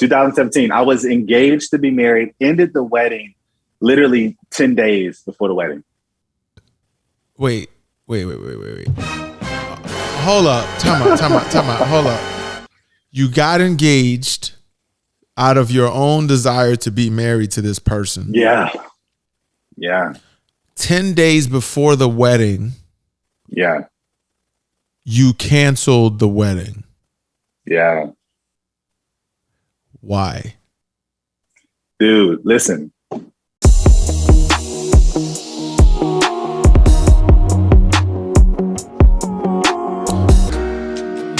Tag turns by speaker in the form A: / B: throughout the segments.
A: 2017. I was engaged to be married, ended the wedding literally 10 days before the wedding.
B: Wait. Hold up. Time out. Hold up. You got engaged out of your own desire to be married to this person.
A: Yeah.
B: 10 days before the wedding.
A: Yeah.
B: You canceled the wedding.
A: Yeah.
B: Why?
A: Dude, listen.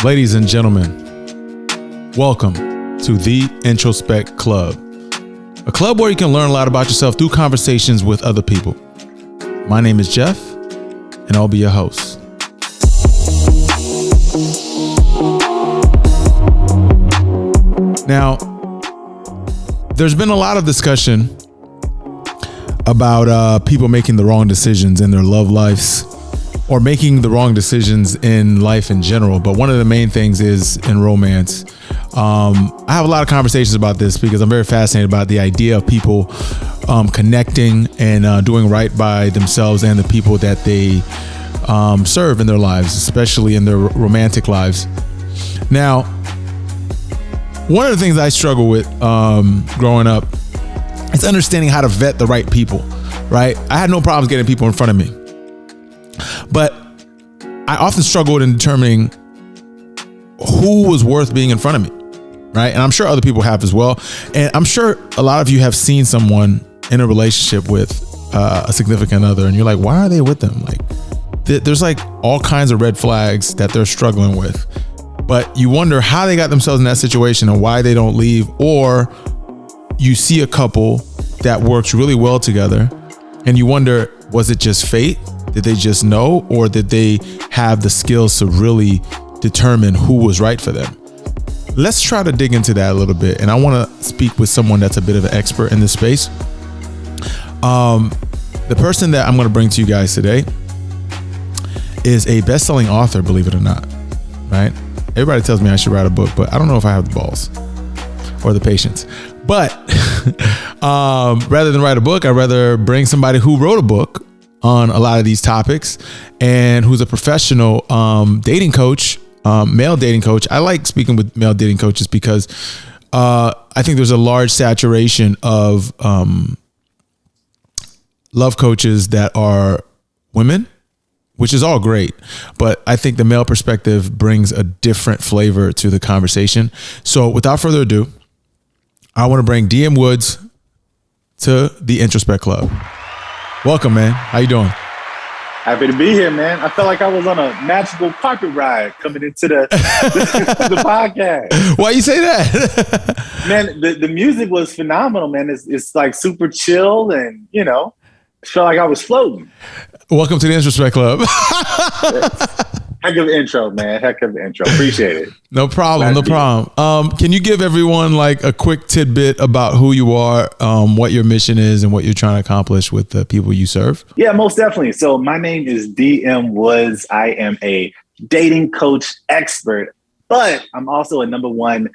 B: Ladies and gentlemen, welcome to the Introspect Club, a club where you can learn a lot about yourself through conversations with other people. My name is Jeff, and I'll be your host. Now, there's been a lot of discussion about people making the wrong decisions in their love lives or making the wrong decisions in life in general. But one of the main things is in romance. I have a lot of conversations about this because I'm very fascinated about the idea of people connecting and doing right by themselves and the people that they serve in their lives, especially in their romantic lives. Now, one of the things I struggle with growing up is understanding how to vet the right people, right? I had no problems getting people in front of me, but I often struggled in determining who was worth being in front of me, right? And I'm sure other people have as well. And I'm sure a lot of you have seen someone in a relationship with a significant other, and you're like, why are they with them? Like, there's like all kinds of red flags that they're struggling with. But you wonder how they got themselves in that situation and why they don't leave. Or you see a couple that works really well together and you wonder, was it just fate? Did they just know? Or did they have the skills to really determine who was right for them? Let's try to dig into that a little bit. And I want to speak with someone that's a bit of an expert in this space. The person that I'm going to bring to you guys today is a best-selling author, believe it or not, right? Everybody tells me I should write a book, but I don't know if I have the balls or the patience. But rather than write a book, I'd rather bring somebody who wrote a book on a lot of these topics and who's a professional dating coach, male dating coach. I like speaking with male dating coaches because I think there's a large saturation of love coaches that are women, which is all great, but I think the male perspective brings a different flavor to the conversation. So without further ado, I want to bring DM Woods to the Introspect Club. Welcome, man. How you doing?
A: Happy to be here, man. I felt like I was on a magical carpet ride coming into the podcast.
B: Why you say that?
A: Man, the music was phenomenal, man. It's like super chill and, you know, I felt like I was floating.
B: Welcome to the Introspect Club.
A: Heck of an intro, man. Heck of an intro. Appreciate it.
B: No problem. Can you give everyone like a quick tidbit about who you are, what your mission is, and what you're trying to accomplish with the people you serve?
A: Yeah, most definitely. So my name is DM Woods. I am a dating coach expert, but I'm also a #1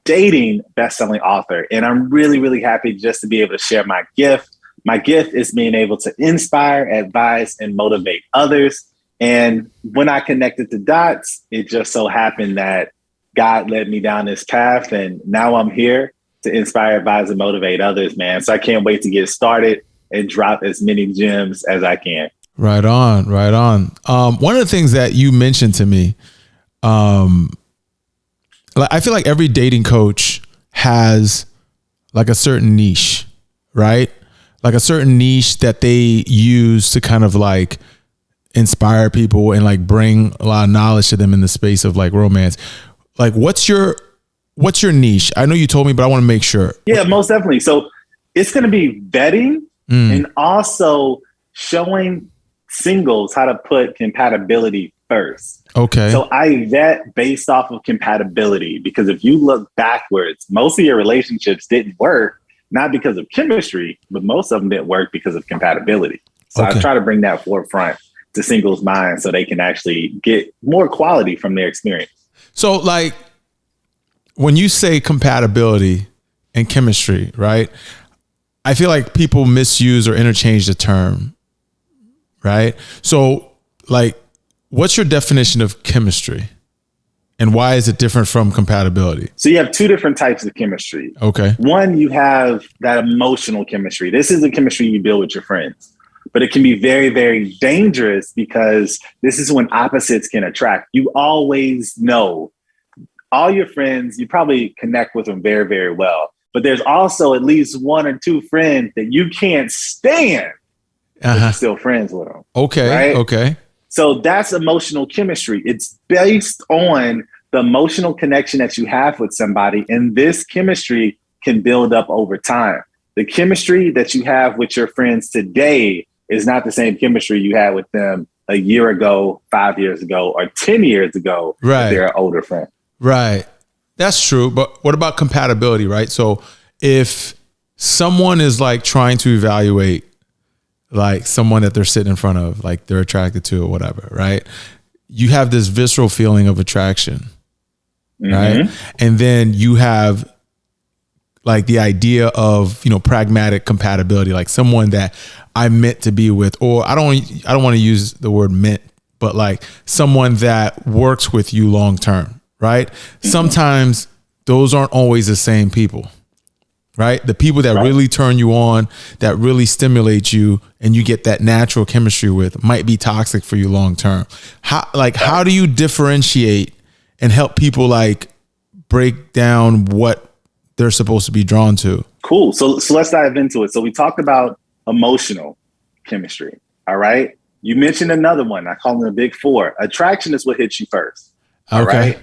A: dating best-selling author. And I'm really, really happy just to be able to share my gift. My gift is being able to inspire, advise, and motivate others. And when I connected the dots, it just so happened that God led me down this path. And now I'm here to inspire, advise, and motivate others, man. So I can't wait to get started and drop as many gems as I can.
B: Right on, right on. One of the things that you mentioned to me, I feel like every dating coach has like a certain niche, right? Like a certain niche that they use to kind of like inspire people and like bring a lot of knowledge to them in the space of like romance. Like what's your niche? I know you told me, but I want to make sure.
A: Yeah, most definitely. So it's going to be vetting and also showing singles how to put compatibility first.
B: Okay.
A: So I vet based off of compatibility, because if you look backwards, most of your relationships didn't work, not because of chemistry, but most of them didn't work because of compatibility. So I try to bring that forefront to singles' minds so they can actually get more quality from their experience.
B: So like, when you say compatibility and chemistry, right? I feel like people misuse or interchange the term, right? So like, what's your definition of chemistry and why is it different from compatibility?
A: So you have two different types of chemistry.
B: Okay.
A: One, you have that emotional chemistry. This is the chemistry you build with your friends, but it can be very, very dangerous because this is when opposites can attract. You always know all your friends, you probably connect with them very, very well. But there's also at least one or two friends that you can't stand, but you're still friends with them.
B: Okay.
A: Right?
B: Okay.
A: So that's emotional chemistry. It's based on the emotional connection that you have with somebody. And this chemistry can build up over time. The chemistry that you have with your friends today is not the same chemistry you had with them a year ago, 5 years ago, or 10 years ago.
B: Right.
A: If they're an older friend.
B: Right. That's true. But what about compatibility, right? So if someone is like trying to evaluate like someone that they're sitting in front of, like they're attracted to or whatever, right? You have this visceral feeling of attraction, right? And then you have like the idea of, pragmatic compatibility, like someone that I'm meant to be with, or I don't want to use the word meant, but like someone that works with you long term, right? Sometimes those aren't always the same people, right? The people that really turn you on, that really stimulate you, and you get that natural chemistry with might be toxic for you long term. How do you differentiate and help people like break down what they're supposed to be drawn to?
A: Cool. So let's dive into it. So we talked about emotional chemistry. All right. You mentioned another one. I call them the big four. Attraction is what hits you first. All right.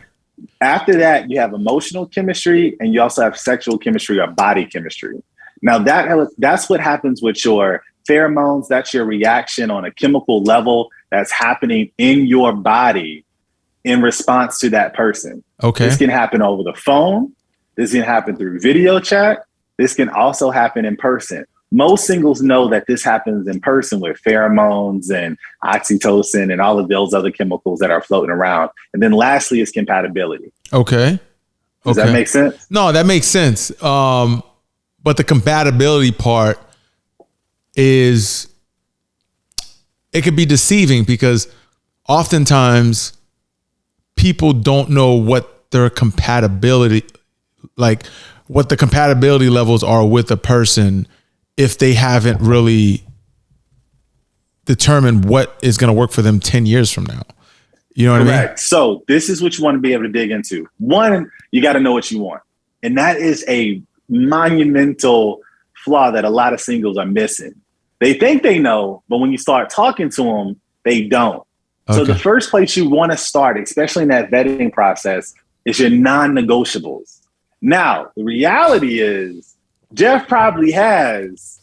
A: After that, you have emotional chemistry and you also have sexual chemistry or body chemistry. Now that's what happens with your pheromones. That's your reaction on a chemical level that's happening in your body in response to that person. Okay. This can happen over the phone. This can happen through video chat. This can also happen in person. Most singles know that this happens in person with pheromones and oxytocin and all of those other chemicals that are floating around. And then lastly is compatibility. Okay. Does that make sense?
B: No, that makes sense. But the compatibility part it could be deceiving because oftentimes people don't know what their compatibility, like what the compatibility levels are with a person if they haven't really determined what is going to work for them 10 years from now. You know what I mean?
A: So this is what you want to be able to dig into. One, you got to know what you want. And that is a monumental flaw that a lot of singles are missing. They think they know, but when you start talking to them, they don't. So the first place you want to start, especially in that vetting process, is your non-negotiables. Now, the reality is Jeff probably has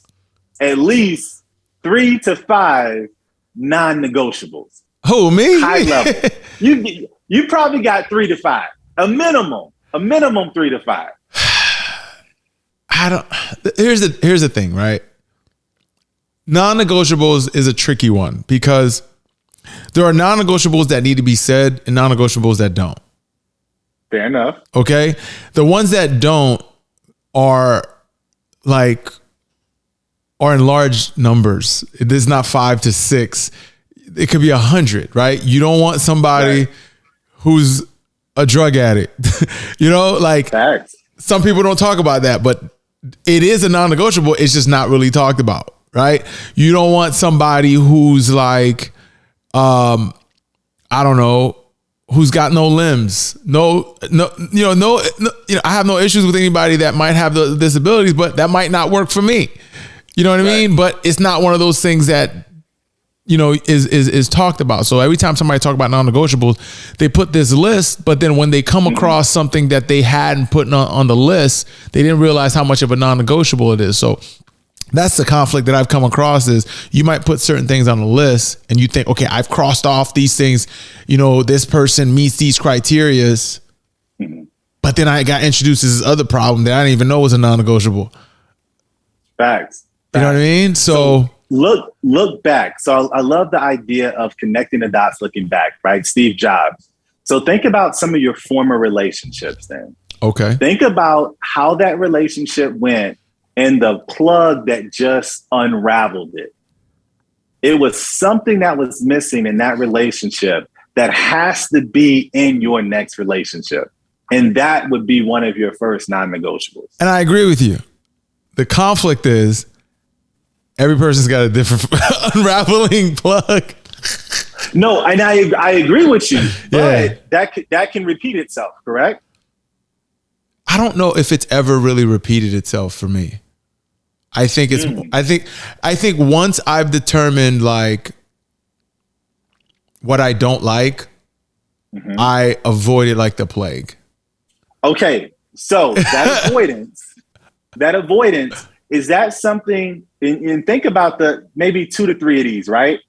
A: at least 3 to 5 non-negotiables.
B: Who, me?
A: High level. You probably got 3 to 5. A minimum 3 to 5.
B: Here's the thing, right? Non-negotiables is a tricky one because there are non-negotiables that need to be said and non-negotiables that don't.
A: Fair enough.
B: Okay. The ones that don't are in large numbers. It is not 5 to 6. It could be 100, right? You don't want somebody who's a drug addict. Facts. Some people don't talk about that, but it is a non-negotiable. It's just not really talked about, right? You don't want somebody who's like, I don't know, who's got no limbs. I have no issues with anybody that might have the disabilities, but that might not work for me. You know what I mean? But it's not one of those things that, is talked about. So every time somebody talk about non-negotiables, they put this list, but then when they come across something that they hadn't put on the list, they didn't realize how much of a non-negotiable it is. So that's the conflict that I've come across is you might put certain things on the list and you think, okay, I've crossed off these things, this person meets these criterias, but then I got introduced to this other problem that I didn't even know was a non-negotiable.
A: Facts.
B: You know what I mean? So
A: look back. So I love the idea of connecting the dots, looking back, right? Steve Jobs. So think about some of your former relationships then.
B: Okay.
A: Think about how that relationship went and the plug that just unraveled it. It was something that was missing in that relationship that has to be in your next relationship. And that would be one of your first non-negotiables.
B: And I agree with you. The conflict is every person's got a different unraveling plug.
A: No, and I agree with you, but
B: Yeah.
A: that can repeat itself, correct?
B: I don't know if it's ever really repeated itself for me. I think it's I think once I've determined like what I don't like, I avoid it like the plague.
A: Okay, so that avoidance, is that something, and think about the maybe 2 to 3 of these, right?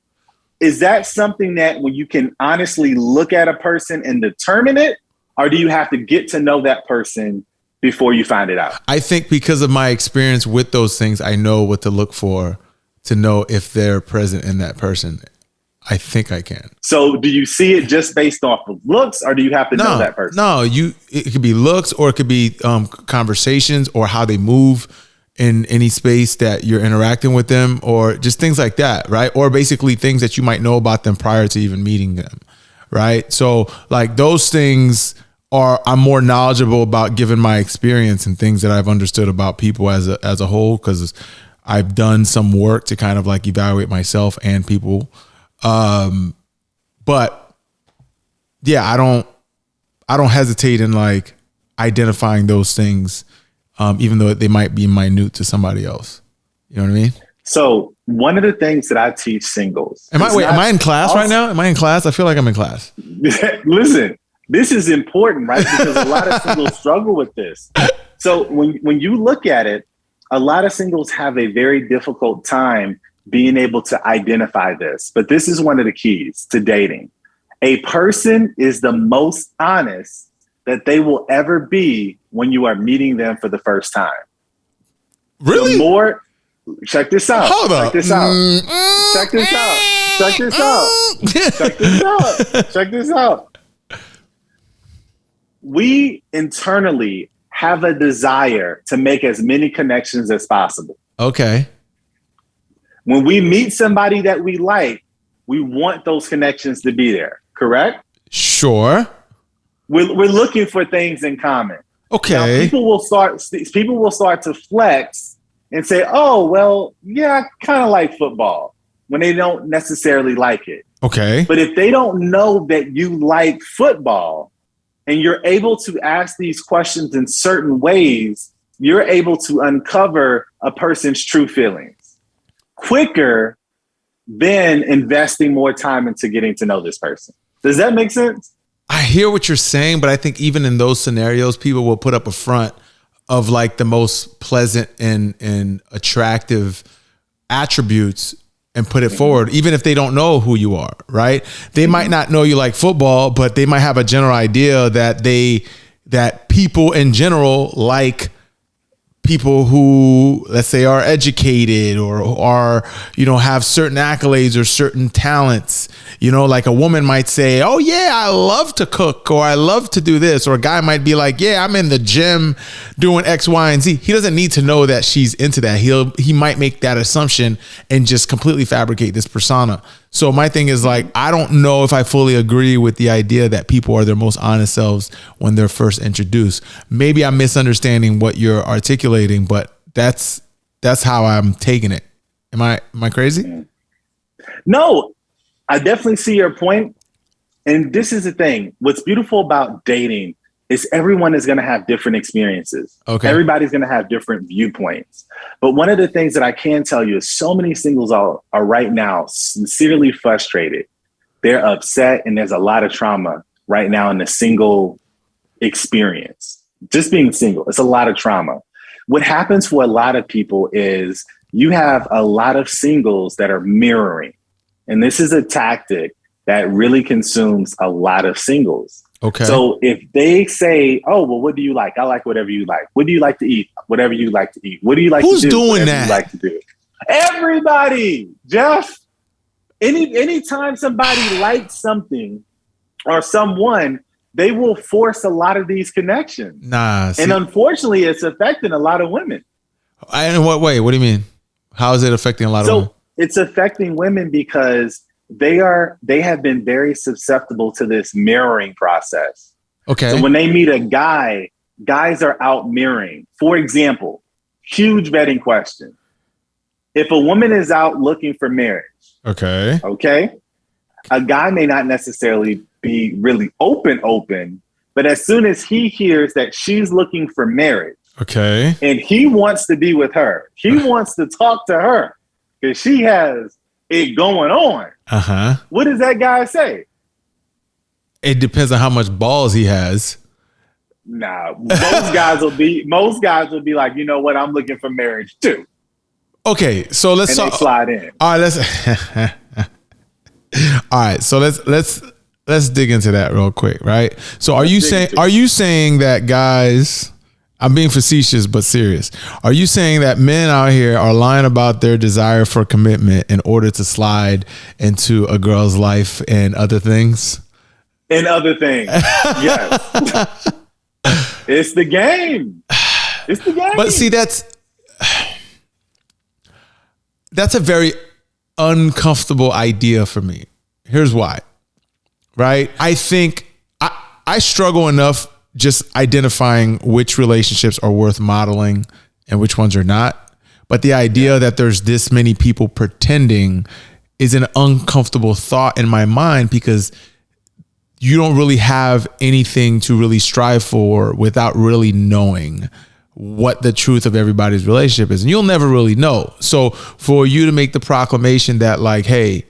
A: Is that something that when you can honestly look at a person and determine it, or do you have to get to know that person before you find it out?
B: I think because of my experience with those things, I know what to look for to know if they're present in that person. I think I can.
A: So do you see it just based off of looks, or do you have to know that person?
B: No, it could be looks, or it could be conversations, or how they move in any space that you're interacting with them, or just things like that, right? Or basically things that you might know about them prior to even meeting them, right? So like those things I'm more knowledgeable about given my experience and things that I've understood about people as a whole, because I've done some work to kind of like evaluate myself and people. But yeah, I don't hesitate in like identifying those things, even though they might be minute to somebody else. You know what I mean?
A: So one of the things that I teach singles.
B: Am I in class right now? Am I in class? I feel like I'm in class.
A: Listen, this is important, right? Because a lot of singles struggle with this. So when you look at it, a lot of singles have a very difficult time being able to identify this. But this is one of the keys to dating. A person is the most honest that they will ever be when you are meeting them for the first time.
B: Really?
A: The more, check this out.
B: Hold up.
A: Check this out. Check this out. Check this out. Check this out. Check this out. We internally have a desire to make as many connections as possible.
B: Okay.
A: When we meet somebody that we like, we want those connections to be there, correct?
B: Sure.
A: We're looking for things in common.
B: Okay.
A: Now, people will start to flex and say, oh, well, yeah, I kind of like football, when they don't necessarily like it.
B: Okay.
A: But if they don't know that you like football and you're able to ask these questions in certain ways, you're able to uncover a person's true feelings quicker than investing more time into getting to know this person. Does that make sense?
B: I hear what you're saying, but I think even in those scenarios, people will put up a front of like the most pleasant and attractive attributes and put it forward, even if they don't know who you are, right? They might not know you like football, but they might have a general idea that people in general like people who, let's say, are educated or are, have certain accolades or certain talents. Like a woman might say, oh yeah, I love to cook, or I love to do this. Or a guy might be like, yeah, I'm in the gym doing X, Y, and Z. He doesn't need to know that she's into that. He might make that assumption and just completely fabricate this persona. So my thing is like, I don't know if I fully agree with the idea that people are their most honest selves when they're first introduced. Maybe I'm misunderstanding what you're articulating, but that's how I'm taking it. Am I crazy?
A: No, I definitely see your point. And this is the thing. What's beautiful about dating is everyone is going to have different experiences.
B: Okay.
A: Everybody's going to have different viewpoints. But one of the things that I can tell you is so many singles are right now sincerely frustrated. They're upset, and there's a lot of trauma right now in the single experience. Just being single, it's a lot of trauma. What happens for a lot of people is you have a lot of singles that are mirroring. And this is a tactic that really consumes a lot of singles.
B: Okay.
A: So if they say, oh, well, what do you like? I like whatever you like. What do you like to eat? Whatever you like to eat. What do you like
B: Who's
A: to do?
B: Who's doing
A: Whatever
B: that?
A: You like to do. Everybody, Jeff. Anytime somebody likes something or someone, they will force a lot of these connections.
B: Nah. See,
A: and unfortunately, it's affecting a lot of women.
B: In what way? What do you mean? How is it affecting a lot of women?
A: So it's affecting women because they have been very susceptible to this mirroring process.
B: Okay.
A: So when they meet a guy, guys are out mirroring. For example, huge vetting question. If a woman is out looking for marriage, okay, a guy may not necessarily be really open, but as soon as he hears that she's looking for marriage,
B: okay,
A: and he wants to be with her, he wants to talk to her because she has it going on. What does that guy say?
B: It depends on how much balls he has.
A: Nah, most guys will be like, you know what, I'm looking for marriage too.
B: Okay, so let's
A: they slide in.
B: All right, so let's dig into that real quick, right? So are you saying that guys, I'm being facetious but serious. Are you saying that men out here are lying about their desire for commitment in order to slide into a girl's life and other things?
A: And other things. Yes. It's the game. It's the game.
B: But see, that's a very uncomfortable idea for me. Here's why, right? I think I struggle enough just identifying which relationships are worth modeling and which ones are not. But the idea that there's this many people pretending is an uncomfortable thought in my mind because you don't really have anything to really strive for without really knowing what the truth of everybody's relationship is. And you'll never really know. So for you to make the proclamation that like, hey,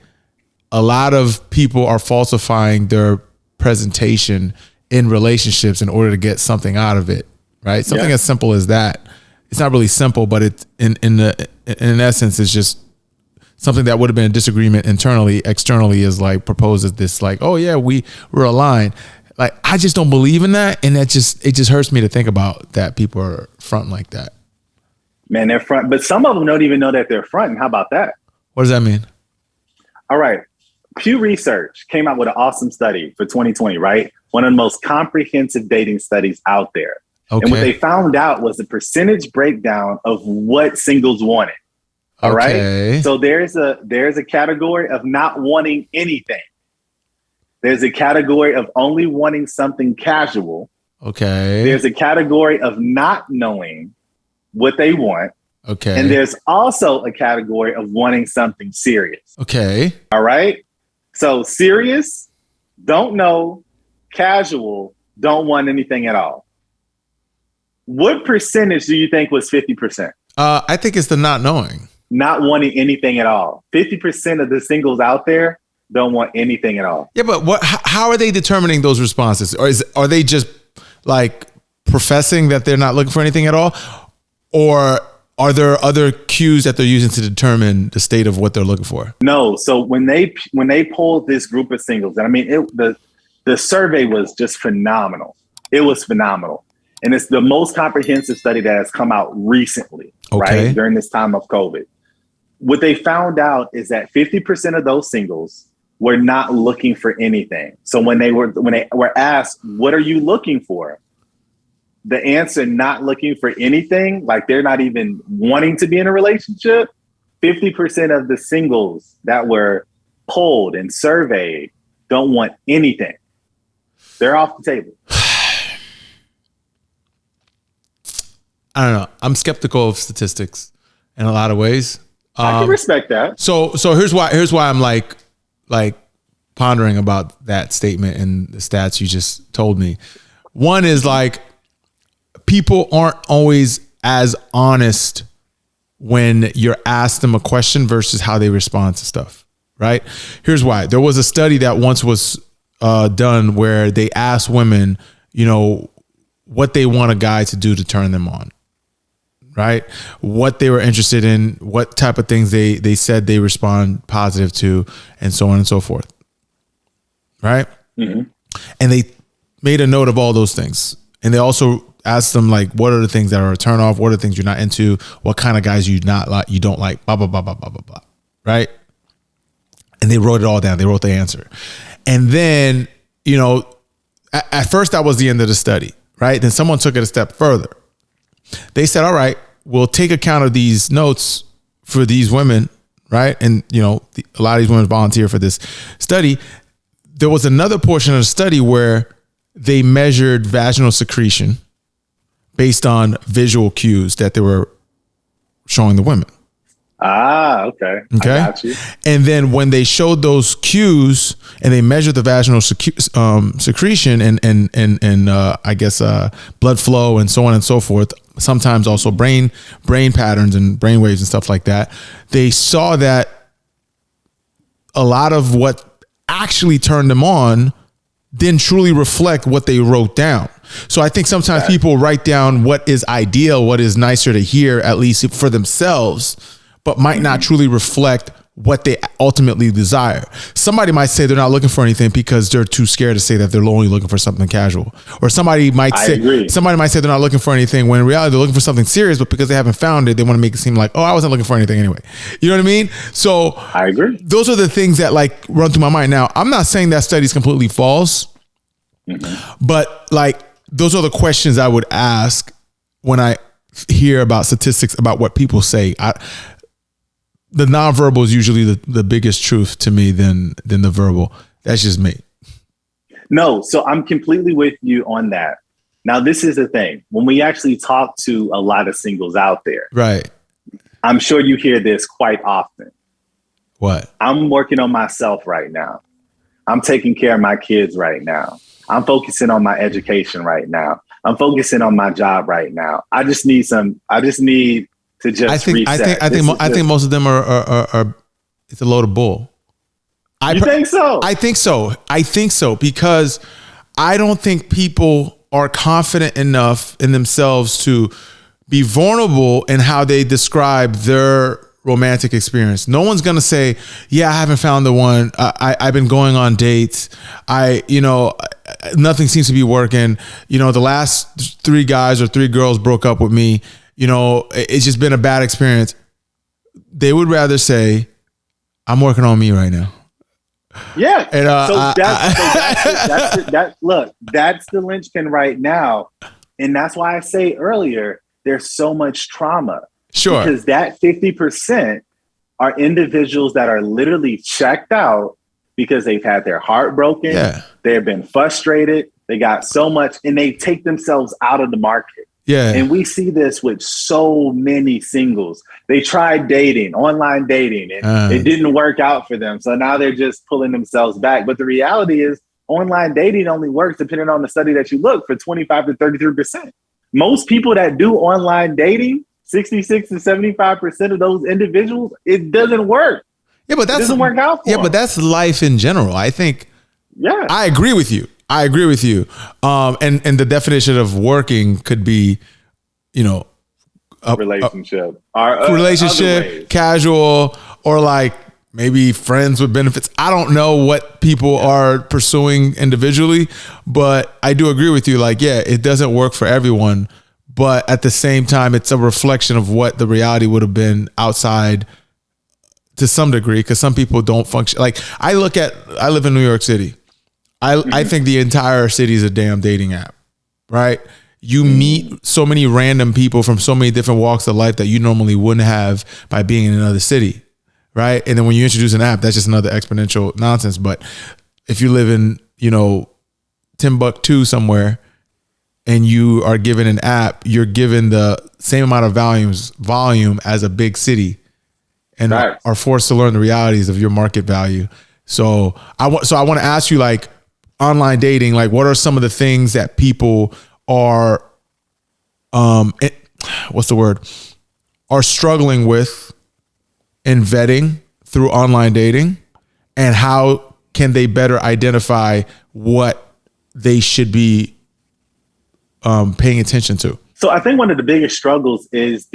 B: a lot of people are falsifying their presentation in relationships in order to get something out of it, right? Something as simple as that. It's not really simple, but it's in essence, it's just something that would have been a disagreement internally. Externally is like proposed as this like, oh yeah, we're aligned. Like, I just don't believe in that. And it just hurts me to think about that people are fronting like that.
A: Man, they're front, but some of them don't even know that they're fronting. How about that?
B: What does that mean?
A: All right. Pew Research came out with an awesome study for 2020, right? One of the most comprehensive dating studies out there. Okay. And what they found out was the percentage breakdown of what singles wanted. All right. So there's a category of not wanting anything. There's a category of only wanting something casual. Okay. There's a category of not knowing what they want. Okay. And there's also a category of wanting something serious. Okay. All right. So serious, don't know, casual, don't want anything at all. What percentage do you think was 50%?
B: I think it's the not knowing.
A: Not wanting anything at all. 50% of the singles out there don't want anything at all.
B: Yeah, but how are they determining those responses? Or are they just like professing that they're not looking for anything at all? Or are there other cues that they're using to determine the state of what they're looking for?
A: No. So when they polled this group of singles, and I mean, the survey was just phenomenal. It was phenomenal. And it's the most comprehensive study that has come out recently, right? During this time of COVID. What they found out is that 50% of those singles were not looking for anything. So when they were asked, what are you looking for? The answer, not looking for anything, like they're not even wanting to be in a relationship. 50% of the singles that were polled and surveyed don't want anything. They're off the table.
B: I don't know. I'm skeptical of statistics in a lot of ways.
A: I can respect that.
B: So here's why I'm like pondering about that statement and the stats you just told me. One is like, people aren't always as honest when you're asked them a question versus how they respond to stuff, right? Here's why. There was a study that once was done where they asked women, what they want a guy to do to turn them on, right? What they were interested in, what type of things they said they respond positive to, and so on and so forth, right? Mm-hmm. And they made a note of all those things. And they also asked them, like, what are the things that are a turn off? What are the things you're not into? What kind of guys you don't like, blah, blah, blah, blah, blah, blah, blah, right? And they wrote it all down. They wrote the answer. And then, at first that was the end of the study, right? Then someone took it a step further. They said, all right, we'll take account of these notes for these women, right? And, you know, a lot of these women volunteer for this study. There was another portion of the study where they measured vaginal secretion based on visual cues that they were showing the women.
A: Okay. I got you.
B: And then when they showed those cues and they measured the vaginal secretion and I guess blood flow and so on and so forth, sometimes also brain patterns and brain waves and stuff like that, they saw that a lot of what actually turned them on didn't truly reflect what they wrote down. So I think sometimes people write down what is ideal, what is nicer to hear, at least for themselves, but might not truly reflect what they ultimately desire. Somebody might say they're not looking for anything because they're too scared to say that they're only looking for something casual. Or somebody might say they're not looking for anything when in reality they're looking for something serious, but because they haven't found it, they want to make it seem like, oh, I wasn't looking for anything anyway. You know what I mean? So
A: I agree.
B: Those are the things that like run through my mind. Now, I'm not saying that study is completely false, but like those are the questions I would ask when I hear about statistics about what people say. The nonverbal is usually the biggest truth to me than the verbal. That's just me.
A: No, so I'm completely with you on that. Now, this is the thing. When we actually talk to a lot of singles out there,
B: right?
A: I'm sure you hear this quite often.
B: What?
A: I'm working on myself right now. I'm taking care of my kids right now. I'm focusing on my education right now. I'm focusing on my job right now. I just need to just reset.
B: I think most of them are it's a load of bull.
A: You think so?
B: I think so because I don't think people are confident enough in themselves to be vulnerable in how they describe their romantic experience. No one's gonna say, yeah, I haven't found the one. I've been going on dates. Nothing seems to be working. The last 3 guys or 3 girls broke up with me. It's just been a bad experience. They would rather say, I'm working on me right now.
A: Yeah. And, that's the linchpin right now. And that's why I say earlier, there's so much trauma.
B: Sure.
A: Because that 50% are individuals that are literally checked out because they've had their heart broken.
B: Yeah.
A: They've been frustrated. They got so much and they take themselves out of the market.
B: Yeah.
A: And we see this with so many singles. They tried dating, online dating, and it didn't work out for them. So now they're just pulling themselves back. But the reality is online dating only works, depending on the study that you look, for 25 to 33%. Most people that do online dating, 66 to 75% of those individuals, it doesn't work.
B: Yeah, but that
A: doesn't work out for them.
B: But that's life in general. I think. Yeah, I agree with you. And the definition of working could be, a
A: relationship,
B: casual, or like maybe friends with benefits. I don't know what people are pursuing individually, but I do agree with you. Like, yeah, it doesn't work for everyone, but at the same time, it's a reflection of what the reality would have been outside to some degree, because some people don't function. Like I live in New York City. I think the entire city is a damn dating app, right? You meet so many random people from so many different walks of life that you normally wouldn't have by being in another city, right? And then when you introduce an app, that's just another exponential nonsense. But if you live in, Timbuktu somewhere and you are given an app, you're given the same amount of volume as a big city and are forced to learn the realities of your market value. So I want to ask you, like, online dating, like what are some of the things that people are are struggling with in vetting through online dating, and how can they better identify what they should be paying attention to?
A: So I think one of the biggest struggles is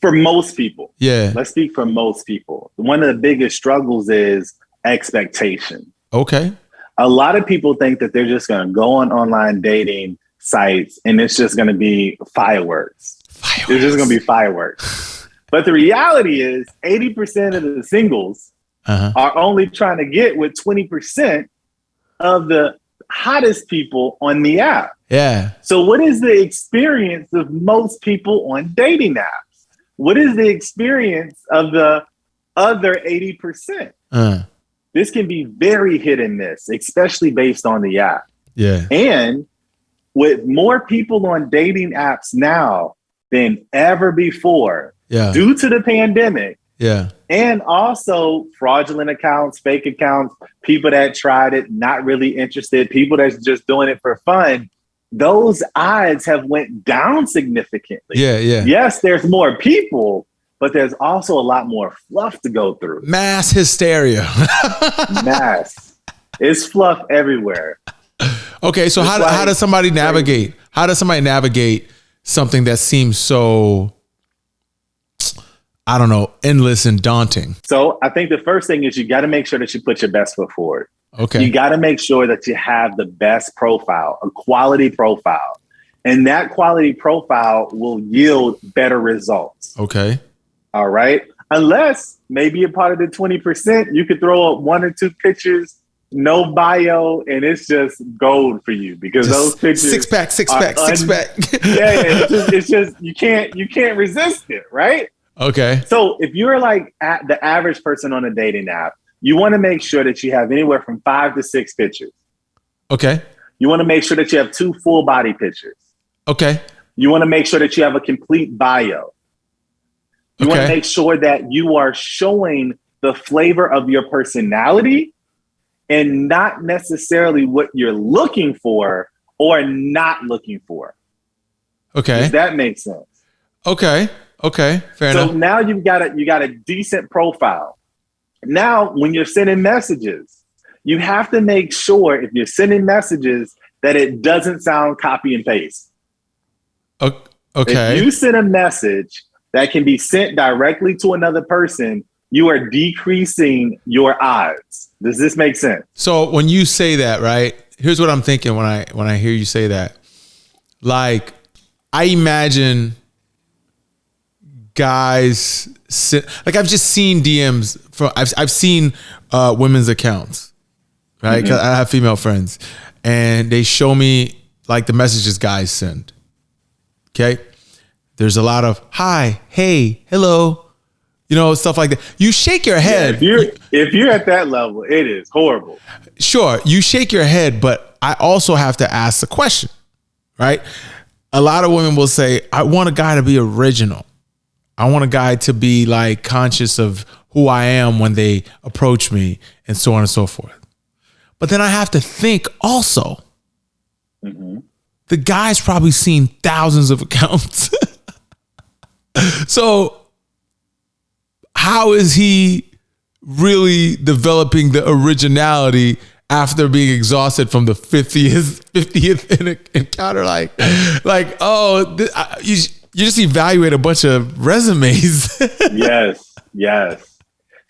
A: for most people.
B: Yeah.
A: Let's speak for most people. One of the biggest struggles is expectation.
B: Okay.
A: A lot of people think that they're just going to go on online dating sites and it's just going to be fireworks. It's just going to be fireworks. But the reality is 80% of the singles are only trying to get with 20% of the hottest people on the app.
B: Yeah.
A: So what is the experience of most people on dating apps? What is the experience of the other 80%? This can be very hit and miss, especially based on the app.
B: Yeah.
A: And with more people on dating apps now than ever before, due to the pandemic, and also fraudulent accounts, fake accounts, people that tried it, not really interested, people that's just doing it for fun, those odds have went down significantly. Yes, there's more people, but there's also a lot more fluff to go through.
B: Mass hysteria.
A: Mass. It's fluff everywhere.
B: Okay, so how does somebody navigate? How does somebody navigate something that seems so, I don't know, endless and daunting?
A: So I think the first thing is you got to make sure that you put your best foot forward.
B: Okay.
A: You got to make sure that you have the best profile, a quality profile. And that quality profile will yield better results.
B: Okay.
A: All right. Unless maybe you're part of the 20%, you could throw up 1 or 2 pictures, no bio, and it's just gold for you because just those pictures.
B: Six pack.
A: It's just you can't resist it, right?
B: Okay.
A: So if you're like the average person on a dating app, you want to make sure that you have anywhere from 5 to 6 pictures.
B: Okay.
A: You want to make sure that you have 2 full body pictures.
B: Okay.
A: You want to make sure that you have a complete bio. You want to make sure that you are showing the flavor of your personality and not necessarily what you're looking for or not looking for.
B: Okay.
A: Does that make sense?
B: Okay. Fair enough.
A: So now you got a decent profile. Now, when you're sending messages, you have to make sure if you're sending messages that it doesn't sound copy and paste.
B: Okay.
A: If you send a message that can be sent directly to another person, you are decreasing your odds. Does this make sense?
B: So when you say that, right, here's what I'm thinking when I hear you say that. Like, I imagine guys like I've just seen DMs from I've seen women's accounts, right? Because I have female friends, and they show me like the messages guys send. Okay, there's a lot of hi, hey, hello, stuff like that. You shake your head.
A: Yeah, if you're at that level, it is horrible.
B: Sure, you shake your head, but I also have to ask the question, right? A lot of women will say, I want a guy to be original. I want a guy to be like conscious of who I am when they approach me and so on and so forth. But then I have to think also, the guy's probably seen thousands of accounts. So how is he really developing the originality after being exhausted from the 50th encounter? You just evaluate a bunch of resumes.
A: Yes.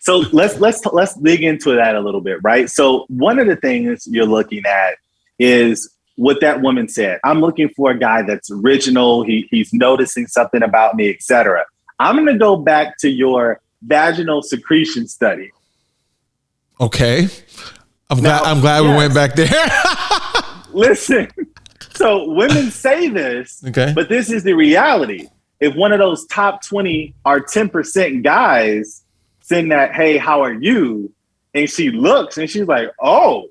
A: So let's dig into that a little bit, right? So one of the things you're looking at is what that woman said. I'm looking for a guy that's original. He's noticing something about me, etc. I'm going to go back to your vaginal secretion study.
B: Okay. I'm glad we went back there.
A: Listen. So women say this, but this is the reality. If one of those top 20 or 10% guys send that, hey, how are you? And she looks and she's like, oh,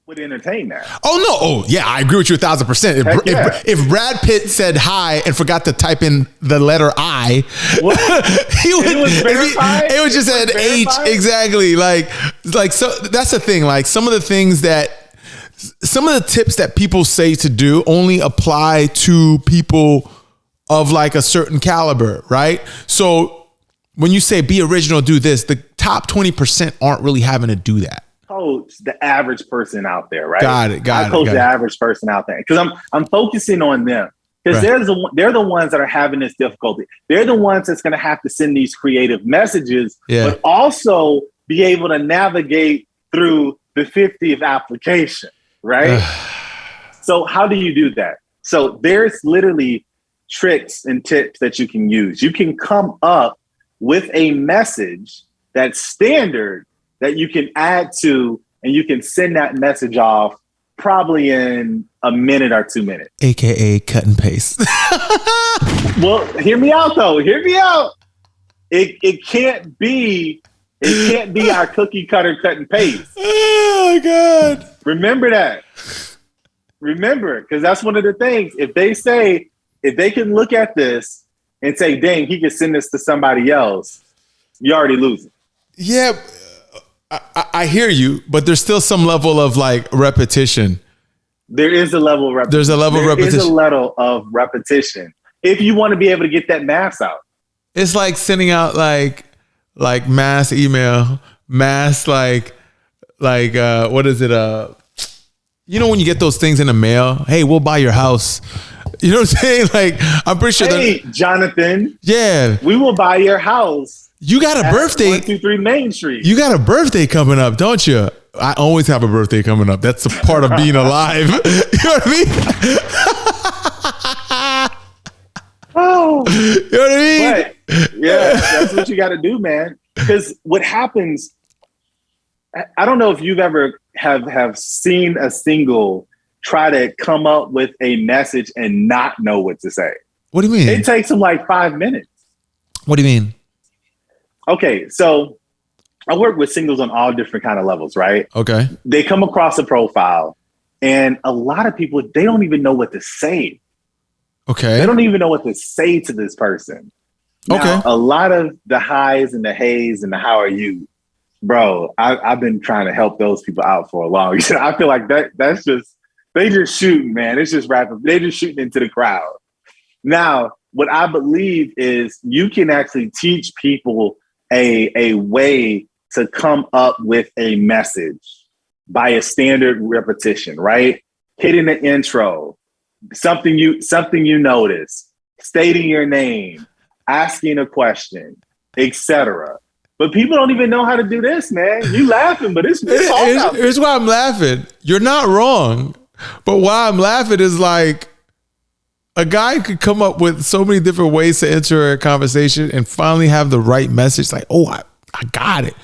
A: would entertain that.
B: Oh, no. Oh, yeah, I agree with you 1,000%. If Brad Pitt said hi and forgot to type in the letter I, it would just said H. Exactly. Like, so that's the thing. Like some of the tips that people say to do only apply to people of like a certain caliber, right? So when you say be original, do this, the top 20% aren't really having to do that.
A: Coach the average person out there, right?
B: Got it.
A: I coach the average person out there because I'm focusing on them because they're the ones that are having this difficulty. They're the ones that's going to have to send these creative messages, but also be able to navigate through the 50th application, right? So how do you do that? So there's literally tricks and tips that you can use. You can come up with a message that's standard that you can add to, and you can send that message off probably in a minute or 2 minutes.
B: AKA cut and paste.
A: Well, hear me out though. Hear me out. It can't be our cookie cutter cut and paste.
B: Oh my God.
A: Remember that. Remember, because that's one of the things. If they can look at this and say, dang, he can send this to somebody else, you're already losing.
B: Yeah, I hear you, but there's still some level of like repetition.
A: There is a level of repetition.
B: There's a level of repetition.
A: There is a level of repetition. If you want to be able to get that mass out.
B: It's like sending out like mass email, mass what is it? You know when you get those things in the mail? Hey, we'll buy your house. You know what I'm saying? Like, I'm pretty sure.
A: Hey, Jonathan.
B: Yeah.
A: We will buy your house.
B: You got a birthday.
A: 123 Main Street.
B: You got a birthday coming up, don't you? I always have a birthday coming up. That's a part of being alive. You know what I mean?
A: Oh.
B: You know what I mean?
A: But, yeah, that's what you got to do, man. Because what happens, I don't know if you've ever have seen a single try to come up with a message and not know what to say.
B: What do you mean?
A: It takes them like 5 minutes.
B: What do you mean?
A: Okay, so I work with singles on all different kind of levels, right?
B: Okay.
A: They come across a profile, and a lot of people, they don't even know what to say.
B: Okay.
A: They don't even know what to say to this person. Now,
B: okay.
A: A lot of the highs and the hays and the how are you, bro, I've been trying to help those people out for a long time. I feel like that's just, they just shooting, man. It's just rapping. They just shooting into the crowd. Now, what I believe is you can actually teach people a way to come up with a message by a standard repetition, right? Hitting the intro, something you notice, stating your name, asking a question, etc. But people don't even know how to do this, man. You laughing, but it's hard out there.
B: Here's why I'm laughing. You're not wrong. But why I'm laughing is like a guy could come up with so many different ways to enter a conversation and finally have the right message. Like, oh, I got it.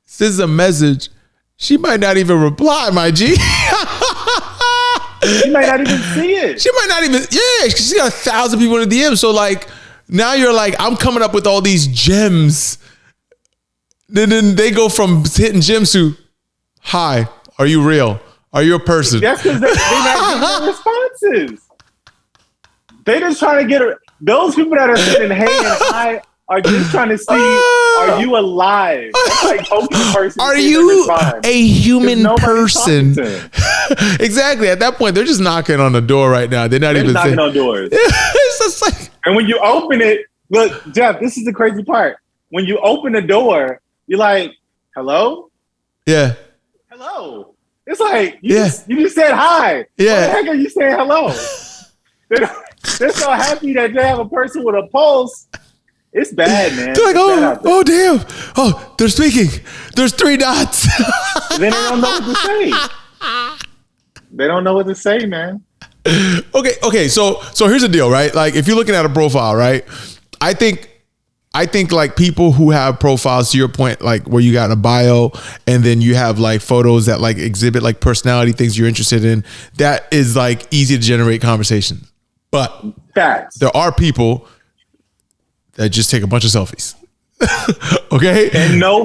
B: This is a message. She might not even reply, my G.
A: She might not even see it.
B: She might not even, yeah, she's got 1,000 people in the DM. So like, now you're like, I'm coming up with all these gems. Then they go from hitting gems to, hi, are you real? Are you a person?
A: That's because they're not getting the responses. They just trying to get those people that are sitting hey and hi are just trying to see, are you alive? That's like poking the person.
B: Are you a human person? Exactly. At that point, they're just knocking on the door right now. They're not even
A: knocking on doors.
B: It's just like,
A: and when you open it, look, Jeff, this is the crazy part. When you open the door, you're like, hello?
B: Yeah.
A: Hello. It's like, you just said hi.
B: Yeah.
A: Why the heck are you saying hello? They're so happy that they have a person with a pulse. It's bad, man.
B: They're like, oh, damn. Oh, they're speaking. There's 3 dots.
A: Then they don't know what to say. They don't know what to say, man.
B: Okay. So here's the deal, right? Like, if you're looking at a profile, right? I think like people who have profiles, to your point, like where you got a bio and then you have like photos that like exhibit like personality, things you're interested in, that is like easy to generate conversations. But
A: facts.
B: There are people that just take a bunch of selfies. Okay?
A: And no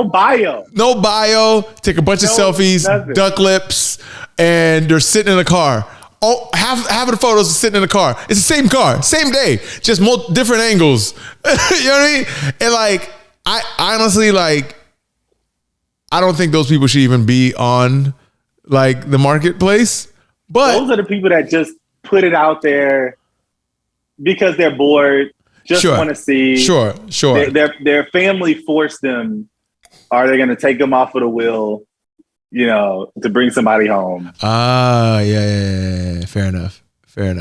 A: bio.
B: No bio, take a bunch of selfies, nothing. Duck lips, and they're sitting in a car. Oh, half of the photos are sitting in the car. It's the same car, same day, just different angles. You know what I mean? And like, I honestly, like, I don't think those people should even be on like the marketplace. But
A: those are the people that just put it out there because they're bored, just want to see.
B: Sure.
A: Their family forced them. Are they going to take them off of the wheel? You know, to bring somebody home.
B: Yeah. Fair enough.
A: You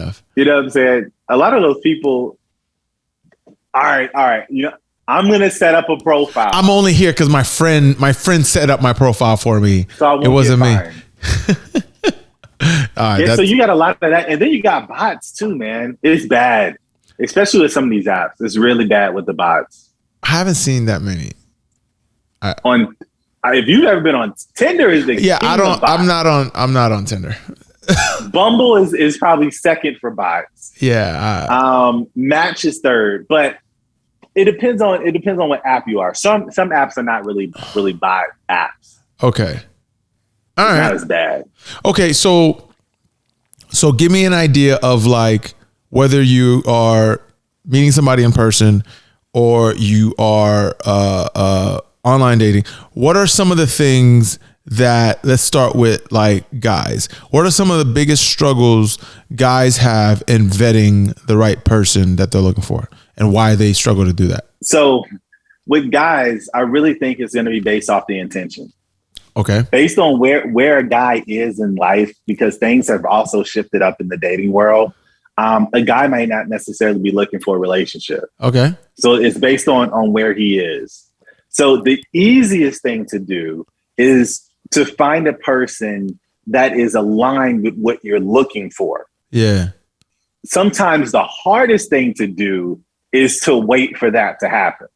A: know what I'm saying? A lot of those people, all right. You know, I'm going to set up a profile.
B: I'm only here because my friend set up my profile for me.
A: So
B: it wasn't me.
A: All right, so you got a lot of that. And then you got bots too, man. It's bad. Especially with some of these apps. It's really bad with the bots.
B: I haven't seen that many.
A: If you've ever been on Tinder, is the
B: Yeah,
A: king
B: I
A: of
B: don't.
A: bots.
B: I'm not on Tinder.
A: Bumble is probably second for bots.
B: Yeah.
A: Match is third, but it depends on what app you are. Some apps are not really bot apps.
B: Okay. All
A: It's
B: right.
A: not as bad.
B: Okay, so give me an idea of like whether you are meeting somebody in person or you are online dating. What are some of the things that, let's start with like guys. What are some of the biggest struggles guys have in vetting the right person that they're looking for and why they struggle to do that?
A: So with guys, I really think it's going to be based off the intention.
B: Okay.
A: Based on where a guy is in life, because things have also shifted up in the dating world. A guy might not necessarily be looking for a relationship.
B: Okay.
A: So it's based on where he is. So the easiest thing to do is to find a person that is aligned with what you're looking for.
B: Yeah.
A: Sometimes the hardest thing to do is to wait for that to happen.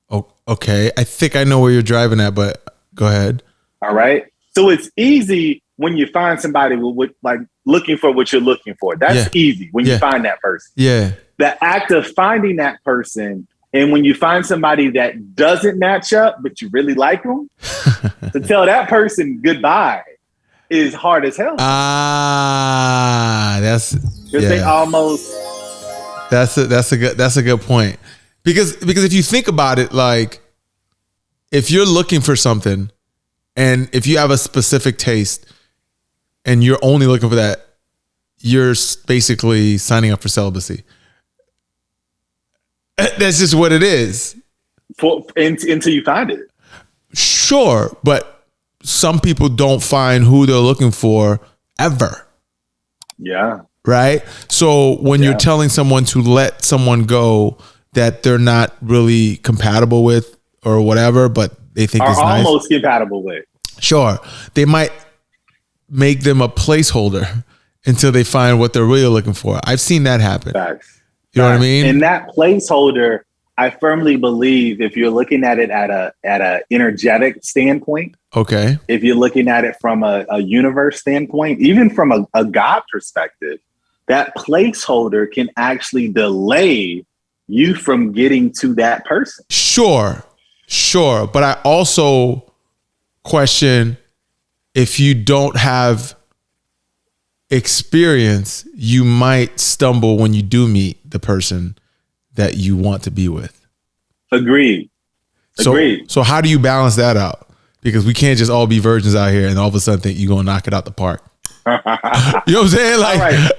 B: Oh, okay. I think I know where you're driving at, but go ahead.
A: All right. So it's easy when you find somebody with like looking for what you're looking for. That's easy when you find that person.
B: Yeah.
A: The act of finding that person, and when you find somebody that doesn't match up, but you really like them, to tell that person goodbye is hard as hell.
B: That's
A: because they almost.
B: That's a good point. Because if you think about it, like if you're looking for something and if you have a specific taste and you're only looking for that, you're basically signing up for celibacy. That's just what it is.
A: Until you find it.
B: Sure, but some people don't find who they're looking for ever.
A: Yeah.
B: Right? So when you're telling someone to let someone go that they're not really compatible with or whatever, but they think
A: are
B: it's nice.
A: Almost compatible with.
B: Sure. They might make them a placeholder until they find what they're really looking for. I've seen that happen.
A: Facts.
B: You know what I mean?
A: And that placeholder, I firmly believe if you're looking at it at a energetic standpoint,
B: okay.
A: If you're looking at it from a universe standpoint, even from a God perspective, that placeholder can actually delay you from getting to that person.
B: Sure. But I also question if you don't have experience, you might stumble when you do meet the person that you want to be with.
A: Agreed.
B: So how do you balance that out? Because we can't just all be virgins out here and all of a sudden think you're going to knock it out the park. You know what I'm saying? Like,
A: all right.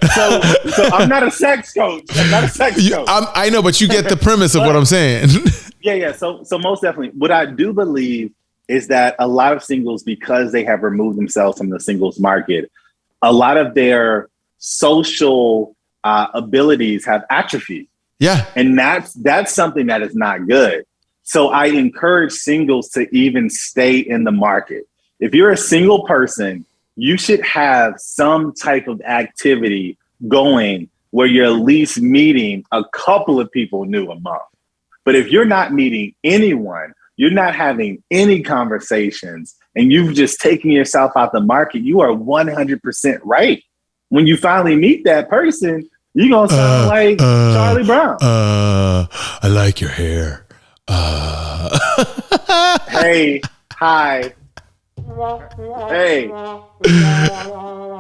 A: So I'm not a sex coach.
B: I know, but you get the premise of what I'm saying.
A: Yeah. So most definitely, what I do believe is that a lot of singles, because they have removed themselves from the singles market, a lot of their social abilities have atrophied.
B: Yeah.
A: And that's something that is not good. So I encourage singles to even stay in the market. If you're a single person, you should have some type of activity going where you're at least meeting a couple of people new a month. But if you're not meeting anyone, you're not having any conversations, and you've just taken yourself out the market, you are 100% right. When you finally meet that person, you're going to sound like Charlie Brown.
B: I like your hair.
A: Hey, hi. Hey.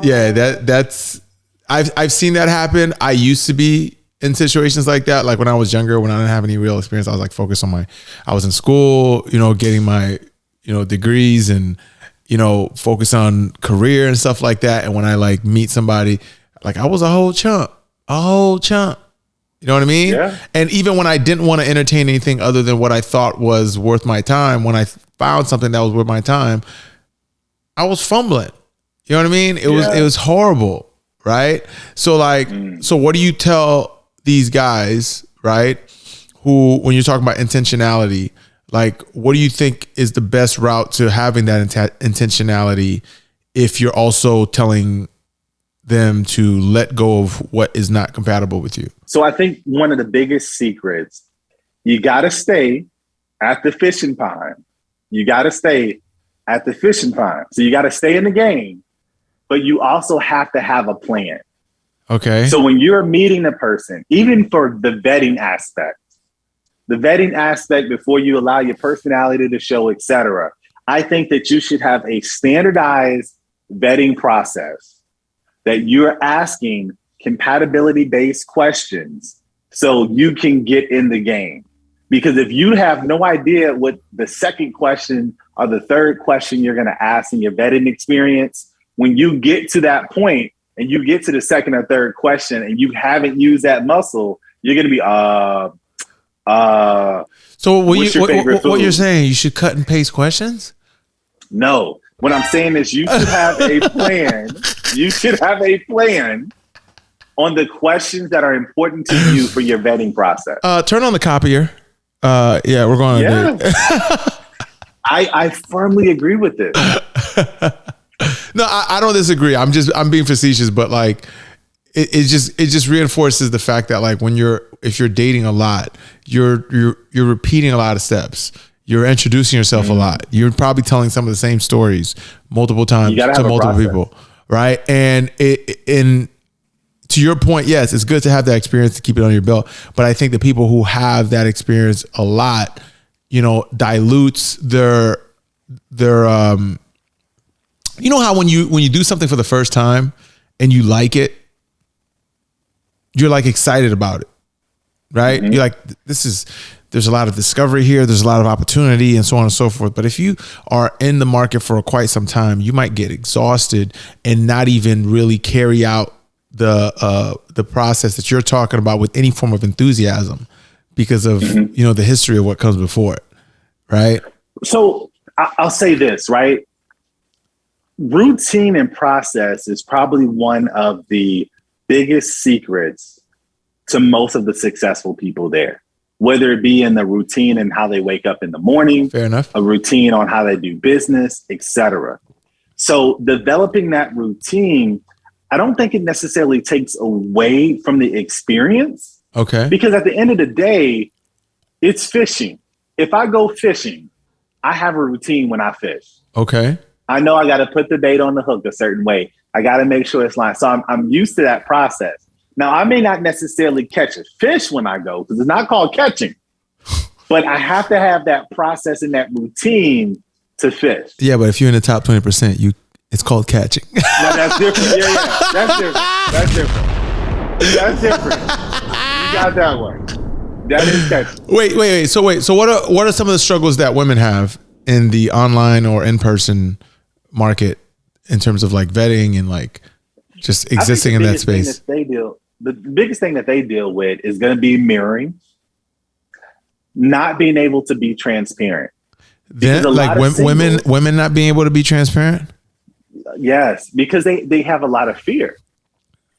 B: Yeah, that's I've seen that happen. I used to be in situations like that. Like when I was younger, when I didn't have any real experience, I was like focused on I was in school, getting my, degrees and, focus on career and stuff like that. And when I like meet somebody, like I was a whole chump. You know what I mean?
A: Yeah.
B: And even when I didn't want to entertain anything other than what I thought was worth my time, when I found something that was worth my time, I was fumbling. You know what I mean? It was horrible, right? So like, so what do you tell these guys, right? Who, when you're talking about intentionality, like what do you think is the best route to having that intentionality if you're also telling them to let go of what is not compatible with you?
A: So I think one of the biggest secrets, you got to stay at the fishing pond You got to stay at the fishing pond. So you got to stay in the game, but you also have to have a plan.
B: Okay.
A: So when you're meeting a person, even for the vetting aspect before you allow your personality to show, etc., I think that you should have a standardized vetting process that you're asking compatibility-based questions so you can get in the game. Because if you have no idea what the second question or the third question you're going to ask in your vetting experience, when you get to that point and you get to the second or third question and you haven't used that muscle, you're going to be,
B: so what you're saying, you should cut and paste questions?
A: No. What I'm saying is you should have a plan. You should have a plan on the questions that are important to you for your vetting process.
B: Turn on the copier. Yeah, we're going to do it.
A: I firmly agree with this.
B: No, I don't disagree. I'm being facetious, but like it just reinforces the fact that like if you're dating a lot, you're repeating a lot of steps. You're introducing yourself a lot. You're probably telling some of the same stories multiple times to multiple people, right? And to your point, yes, it's good to have that experience to keep it on your belt. But I think the people who have that experience a lot, dilutes their you know how when you do something for the first time and you like it, you're like excited about it, right? Mm-hmm. You're like, there's a lot of discovery here. There's a lot of opportunity and so on and so forth. But if you are in the market for quite some time, you might get exhausted and not even really carry out the process that you're talking about with any form of enthusiasm because of, the history of what comes before it. Right. So
A: I'll say this, right? Routine and process is probably one of the biggest secrets to most of the successful people there, whether it be in the routine and how they wake up in the morning,
B: fair enough,
A: a routine on how they do business, etc. So developing that routine, I don't think it necessarily takes away from the experience.
B: Okay.
A: Because at the end of the day, it's fishing. If I go fishing, I have a routine when I fish.
B: Okay.
A: I know I got to put the bait on the hook a certain way. I got to make sure it's lined. So I'm used to that process. Now, I may not necessarily catch a fish when I go because it's not called catching, but I have to have that process and that routine to fish.
B: Yeah, but if you're in the top 20%, it's called catching.
A: No, that's different. Yeah. That's different. You got that one. That is catching.
B: Wait. So what are some of the struggles that women have in the online or in-person market in terms of like vetting and like just existing in that space?
A: The biggest thing that they deal with is going to be mirroring, not being able to be transparent.
B: Then, like women not being able to be transparent?
A: Yes, because they have a lot of fear.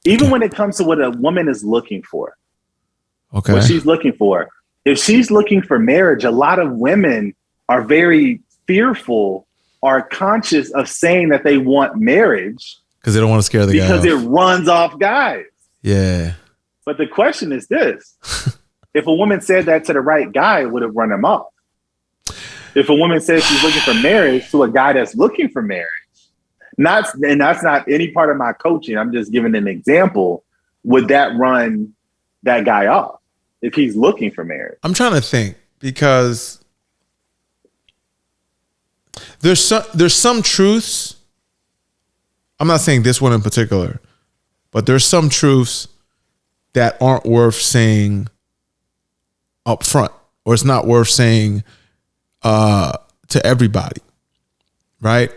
A: Even when it comes to what a woman is looking for.
B: Okay.
A: What she's looking for. If she's looking for marriage, a lot of women are very fearful or conscious of saying that they want marriage.
B: Because they don't want to scare the guy
A: because it runs off guys.
B: Yeah.
A: But the question is this. If a woman said that to the right guy, would it run him off? If a woman says she's looking for marriage to a guy that's looking for marriage, and that's not any part of my coaching, I'm just giving an example, would that run that guy off if he's looking for marriage?
B: I'm trying to think because there's some truths. I'm not saying this one in particular, but there's some truths that aren't worth saying up front, or it's not worth saying to everybody, right?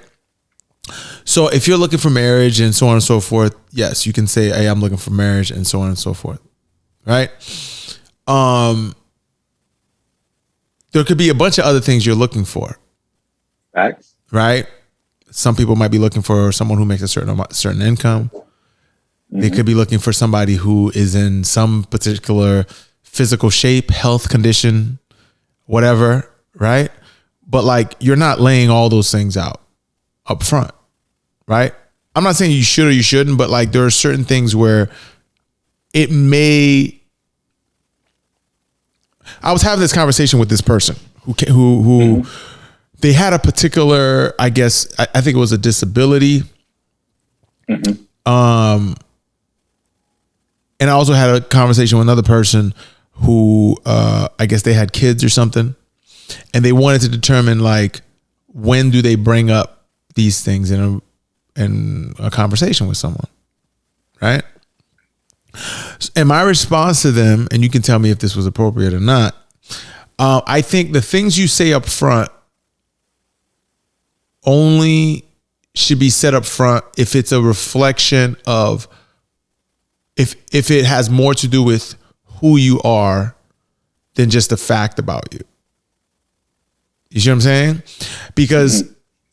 B: So if you're looking for marriage and so on and so forth, yes, you can say, hey, I'm looking for marriage and so on and so forth, right? There could be a bunch of other things you're looking for.
A: Facts.
B: Right? Some people might be looking for someone who makes a certain income. Mm-hmm. They could be looking for somebody who is in some particular physical shape, health condition, whatever, right? But like, you're not laying all those things out up front, right? I'm not saying you should or you shouldn't, but like there are certain things where it may. I was having this conversation with this person who they had a particular, I guess, I think it was a disability. Mm-hmm. And I also had a conversation with another person who, I guess they had kids or something, and they wanted to determine like, when do they bring up these things in a conversation with someone, right? And my response to them, and you can tell me if this was appropriate or not, I think the things you say up front only should be said up front if it's a reflection of, if it has more to do with who you are than just a fact about you. You see what I'm saying? Because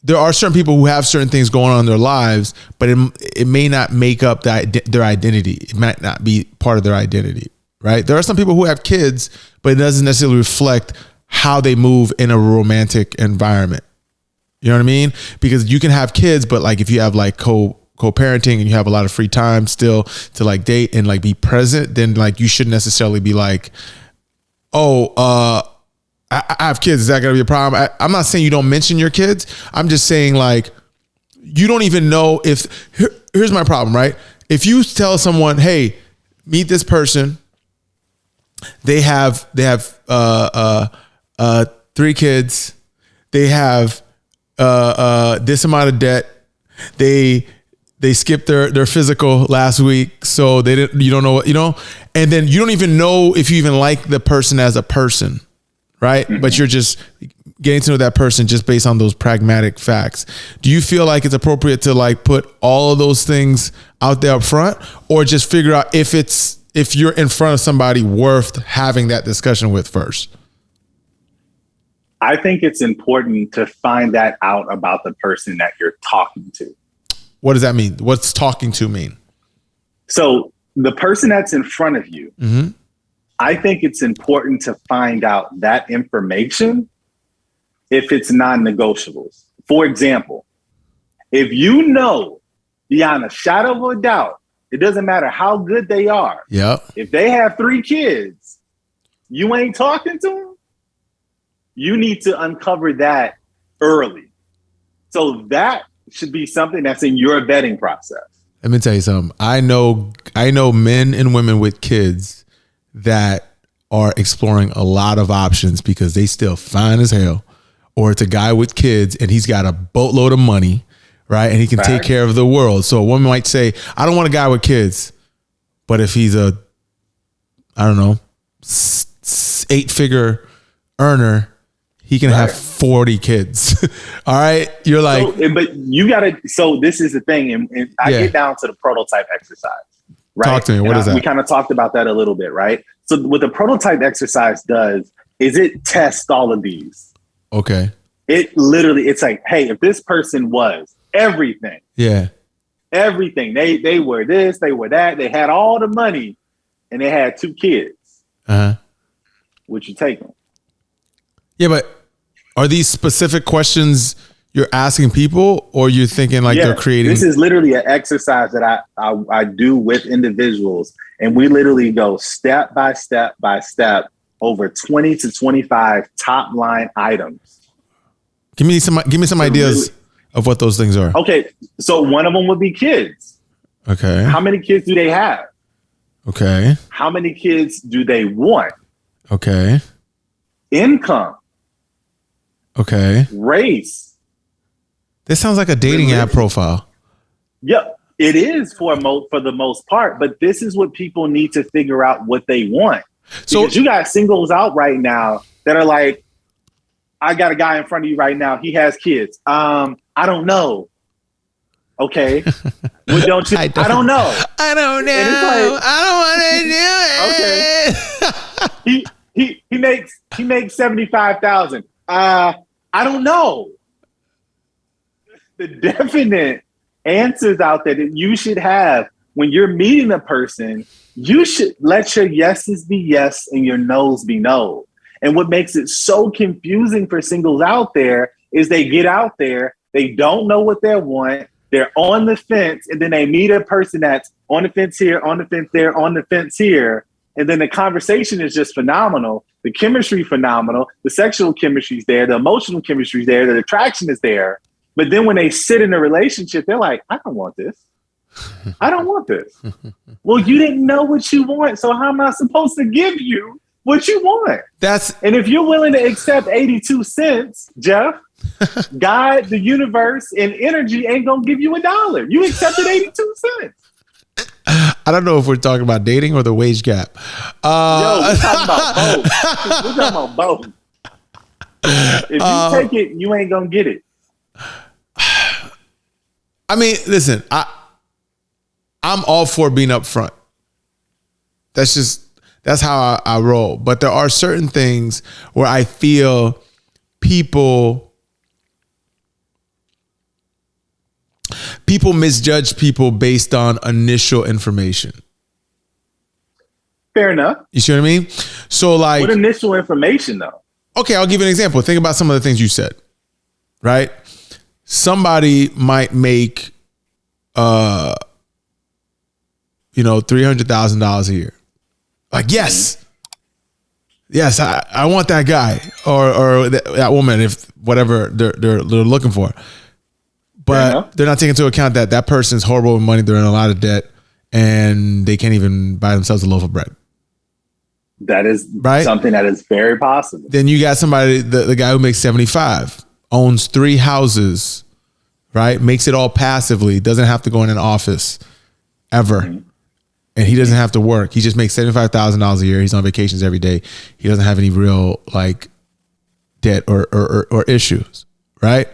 B: there are certain people who have certain things going on in their lives, but it may not make up their identity. It might not be part of their identity, right? There are some people who have kids, but it doesn't necessarily reflect how they move in a romantic environment. You know what I mean? Because you can have kids, but like if you have like co-parenting and you have a lot of free time still to like date and like be present, then like you shouldn't necessarily be like, I have kids. Is that going to be a problem? I'm not saying you don't mention your kids. I'm just saying like, you don't even know if, here's my problem, right? If you tell someone, hey, meet this person, they have 3 kids, they have this amount of debt, they skipped their physical last week, so you don't know what, and then you don't even know if you even like the person as a person, right? Mm-hmm. But you're just getting to know that person just based on those pragmatic facts. Do you feel like it's appropriate to like put all of those things out there up front, or just figure out if you're in front of somebody worth having that discussion with first?
A: I think it's important to find that out about the person that you're talking to.
B: What does that mean? What's talking to mean?
A: So the person that's in front of you, mm-hmm. I think it's important to find out that information if it's non-negotiables. For example, if you know beyond a shadow of a doubt, it doesn't matter how good they are.
B: Yeah.
A: If they have 3 kids, you ain't talking to them. You need to uncover that early. So that should be something that's in your vetting process.
B: Let me tell you something. I know men and women with kids that are exploring a lot of options because they still fine as hell. Or it's a guy with kids and he's got a boatload of money, right? And he can take care of the world. So a woman might say, I don't want a guy with kids. But if he's a, I don't know, 8-figure earner, he can have 40 kids. All right. You're like,
A: but you gotta, so this is the thing. And I get down to the prototype exercise, right?
B: Talk to me. What is that?
A: We kind of talked about that a little bit, right? So what the prototype exercise does is it tests all of these.
B: Okay.
A: It's like, hey, if this person was everything. Yeah. Everything. They were this, they were that, they had all the money and they had 2 kids. Uh-huh. Would you take them?
B: Yeah, but are these specific questions you're asking people, or you're thinking like they're creating?
A: This is literally an exercise that I do with individuals, and we literally go step by step by step over 20 to 25 top line items.
B: Give me some ideas of what those things are.
A: Okay, so one of them would be kids.
B: Okay.
A: How many kids do they have?
B: Okay.
A: How many kids do they want?
B: Okay.
A: Income.
B: Okay.
A: Race.
B: This sounds like a dating app profile.
A: Yep, it is for the most part, but this is what people need to figure out what they want. So because you got singles out right now that are like, I got a guy in front of you right now. He has kids. I don't know. Okay. Well, don't you? I don't know.
B: I don't know. Like,
A: I don't want to do it. Okay. He makes 75,000. I don't know. The definite answers out there that you should have when you're meeting a person, you should let your yeses be yes and your no's be no. And what makes it so confusing for singles out there is they get out there, they don't know what they want, they're on the fence, and then they meet a person that's on the fence here, on the fence there, on the fence here, and then the conversation is just phenomenal. The chemistry phenomenal. The sexual chemistry's there. The emotional chemistry's there. The attraction is there. But then when they sit in a relationship, they're like, I don't want this. I don't want this. Well, you didn't know what you want. So how am I supposed to give you what you want? And if you're willing to accept 82 cents, Jeff, God, the universe, and energy ain't going to give you $1. You accepted 82 cents.
B: I don't know if we're talking about dating or the wage gap.
A: We're talking about both. We're talking about both. If you take it, you ain't going to get it.
B: I mean, listen, I'm all for being upfront. That's how I roll. But there are certain things where I feel people misjudge people based on initial information.
A: Fair enough.
B: You see what I mean? So like,
A: what initial information though?
B: Okay, I'll give you an example. Think about some of the things you said, right? Somebody might make, $300,000 a year. Like, yes, I want that guy or that woman, if whatever they're looking for. But they're not taking into account that person's horrible with money. They're in a lot of debt and they can't even buy themselves a loaf of bread.
A: That is something that is very possible.
B: Then you got somebody, the guy who makes 75, owns 3 houses, right? Makes it all passively, doesn't have to go in an office ever. Mm-hmm. And he doesn't have to work. He just makes $75,000 a year. He's on vacations every day. He doesn't have any real like debt or issues, right?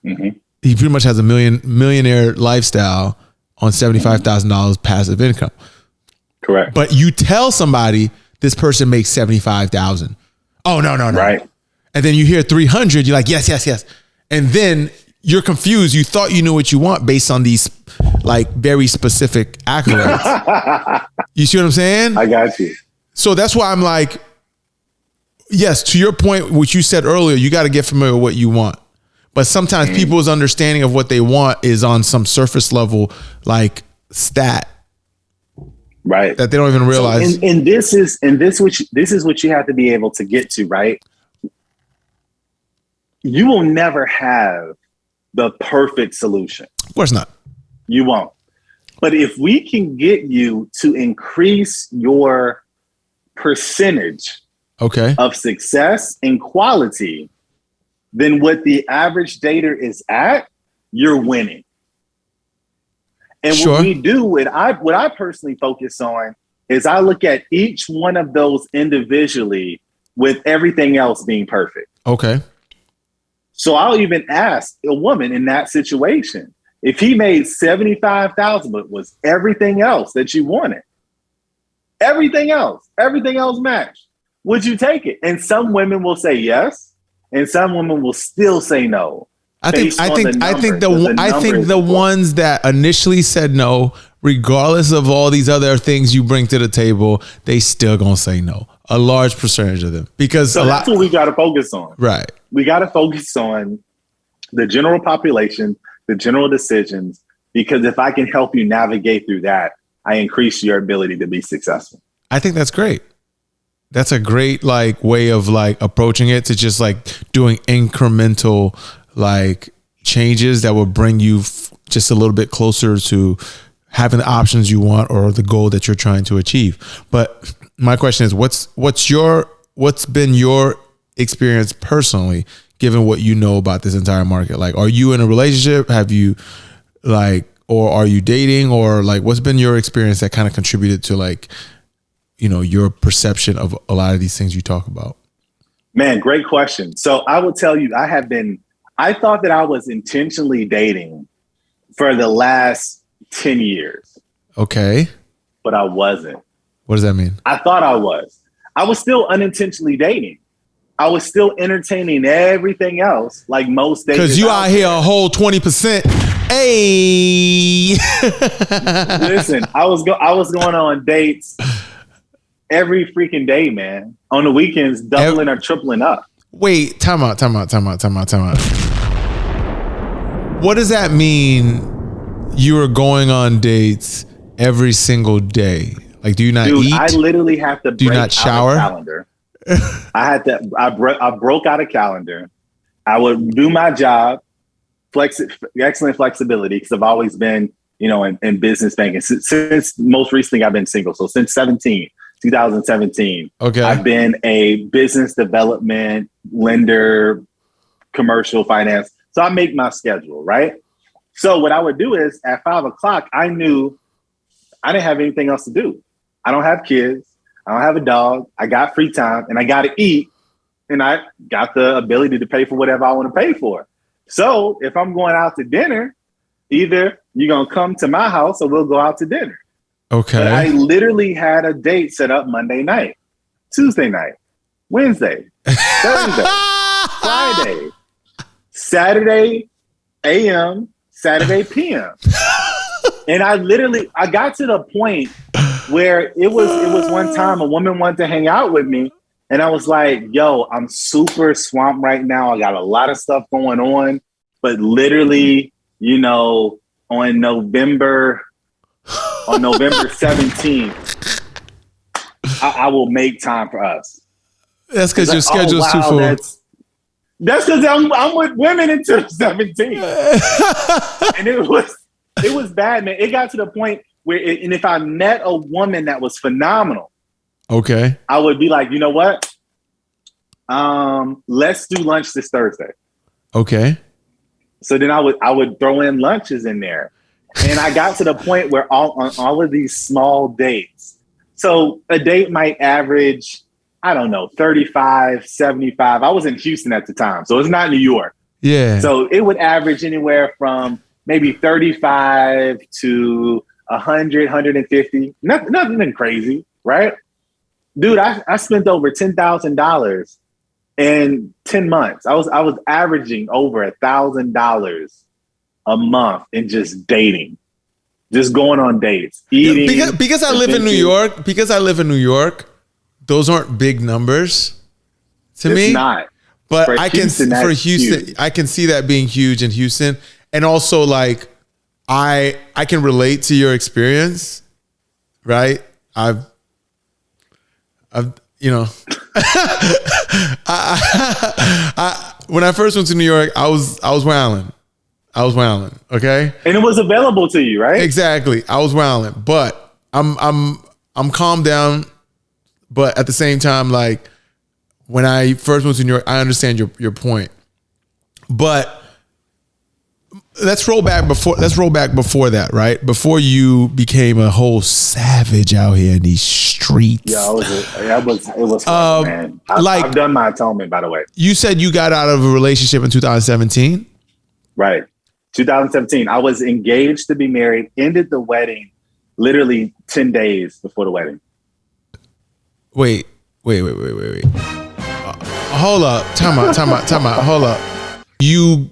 B: Mm-hmm. He pretty much has a millionaire lifestyle on $75,000 passive income.
A: Correct.
B: But you tell somebody this person makes $75,000. Oh, no.
A: Right.
B: And then you hear 300, you're like, yes. And then you're confused. You thought you knew what you want based on these like very specific accolades. You see what I'm saying?
A: I got you.
B: So that's why I'm like, yes, to your point, which you said earlier, you got to get familiar with what you want. But sometimes people's understanding of what they want is on some surface level, like stat,
A: right?
B: That they don't even realize.
A: So, and this is what you have to be able to get to, right? You will never have the perfect solution.
B: Of course not.
A: You won't. But if we can get you to increase your percentage of success and quality, then what the average dater is at, you're winning. And what we do, what I personally focus on is I look at each one of those individually with everything else being perfect.
B: Okay.
A: So I'll even ask a woman in that situation, if he made $75,000, but was everything else that you wanted, everything else matched, would you take it? And some women will say yes. And some women will still say no.
B: I think the ones that initially said no, regardless of all these other things you bring to the table, they still gonna say no. A large percentage of them, because
A: that's what we got to focus on.
B: Right.
A: We got to focus on the general population, the general decisions, because if I can help you navigate through that, I increase your ability to be successful.
B: I think that's great. That's a great like way of like approaching it, to just like doing incremental like changes that will bring you just a little bit closer to having the options you want or the goal that you're trying to achieve. But my question is, what's been your experience personally, given what you know about this entire market? Like, are you in a relationship? Have you or are you dating, or like, what's been your experience that kind of contributed to like, your perception of a lot of these things you talk about?
A: Man, great question. So I will tell you, I thought that I was intentionally dating for the last 10 years.
B: Okay.
A: But I wasn't.
B: What does that mean?
A: I thought I was. I was still unintentionally dating. I was still entertaining everything else, like most days.
B: Because you out here a whole 20%. Hey.
A: Listen, I was going on dates every freaking day, man. On the weekends, doubling or tripling up.
B: Wait, time out. What does that mean? You were going on dates every single day? Like, do you not eat?
A: I literally have to break
B: do you not shower?
A: Out a calendar. I broke out a calendar. I would do my job, excellent flexibility, because I've always been, in business banking. Since most recently I've been single. So since 2017,
B: okay,
A: I've been a business development lender, commercial finance. So I make my schedule, right? So what I would do is at 5:00, I knew I didn't have anything else to do. I don't have kids. I don't have a dog. I got free time and I got to eat. And I got the ability to pay for whatever I want to pay for. So if I'm going out to dinner, either you're going to come to my house or we'll go out to dinner.
B: Okay.
A: But I literally had a date set up Monday night, Tuesday night, Wednesday, Thursday, Friday, Saturday AM, Saturday PM. And I got to the point where it was one time a woman wanted to hang out with me. And I was like, yo, I'm super swamped right now. I got a lot of stuff going on. But literally, on November 17th, I will make time for us.
B: That's because your schedule's too full.
A: That's because I'm with women until the 17th. And it was bad, man. It got to the point where, and if I met a woman that was phenomenal,
B: okay,
A: I would be like, you know what? Let's do lunch this Thursday.
B: Okay.
A: So then I would throw in lunches in there. And I got to the point where on all of these small dates. So a date might average, I don't know, 35, 75. I was in Houston at the time, so it's not New York.
B: Yeah.
A: So it would average anywhere from maybe 35 to 100, 150. Nothing crazy, right? Dude, I spent over $10,000 in 10 months. I was averaging over $1,000 a month in just dating, just going on dates, eating.
B: Because I live in New York. Because I live in New York, those aren't big numbers to me.
A: It's not.
B: But
A: For
B: I
A: Houston,
B: can for Houston,
A: huge.
B: I can see that being huge in Houston, and also like I can relate to your experience, right? I've when I first went to New York, I was wilding. Okay.
A: And it was available to you, right?
B: Exactly. I was wilding, but I'm calmed down. But at the same time, like when I first went to New York, I understand your point. But let's roll back before that, right? Before you became a whole savage out here in these streets.
A: Yeah, it was fun, man. I've done my atonement, by the way.
B: You said you got out of a relationship in 2017?
A: Right. 2017. I was engaged to be married, ended the wedding literally 10 days before the wedding.
B: Wait. Hold up. Time out. Hold up. You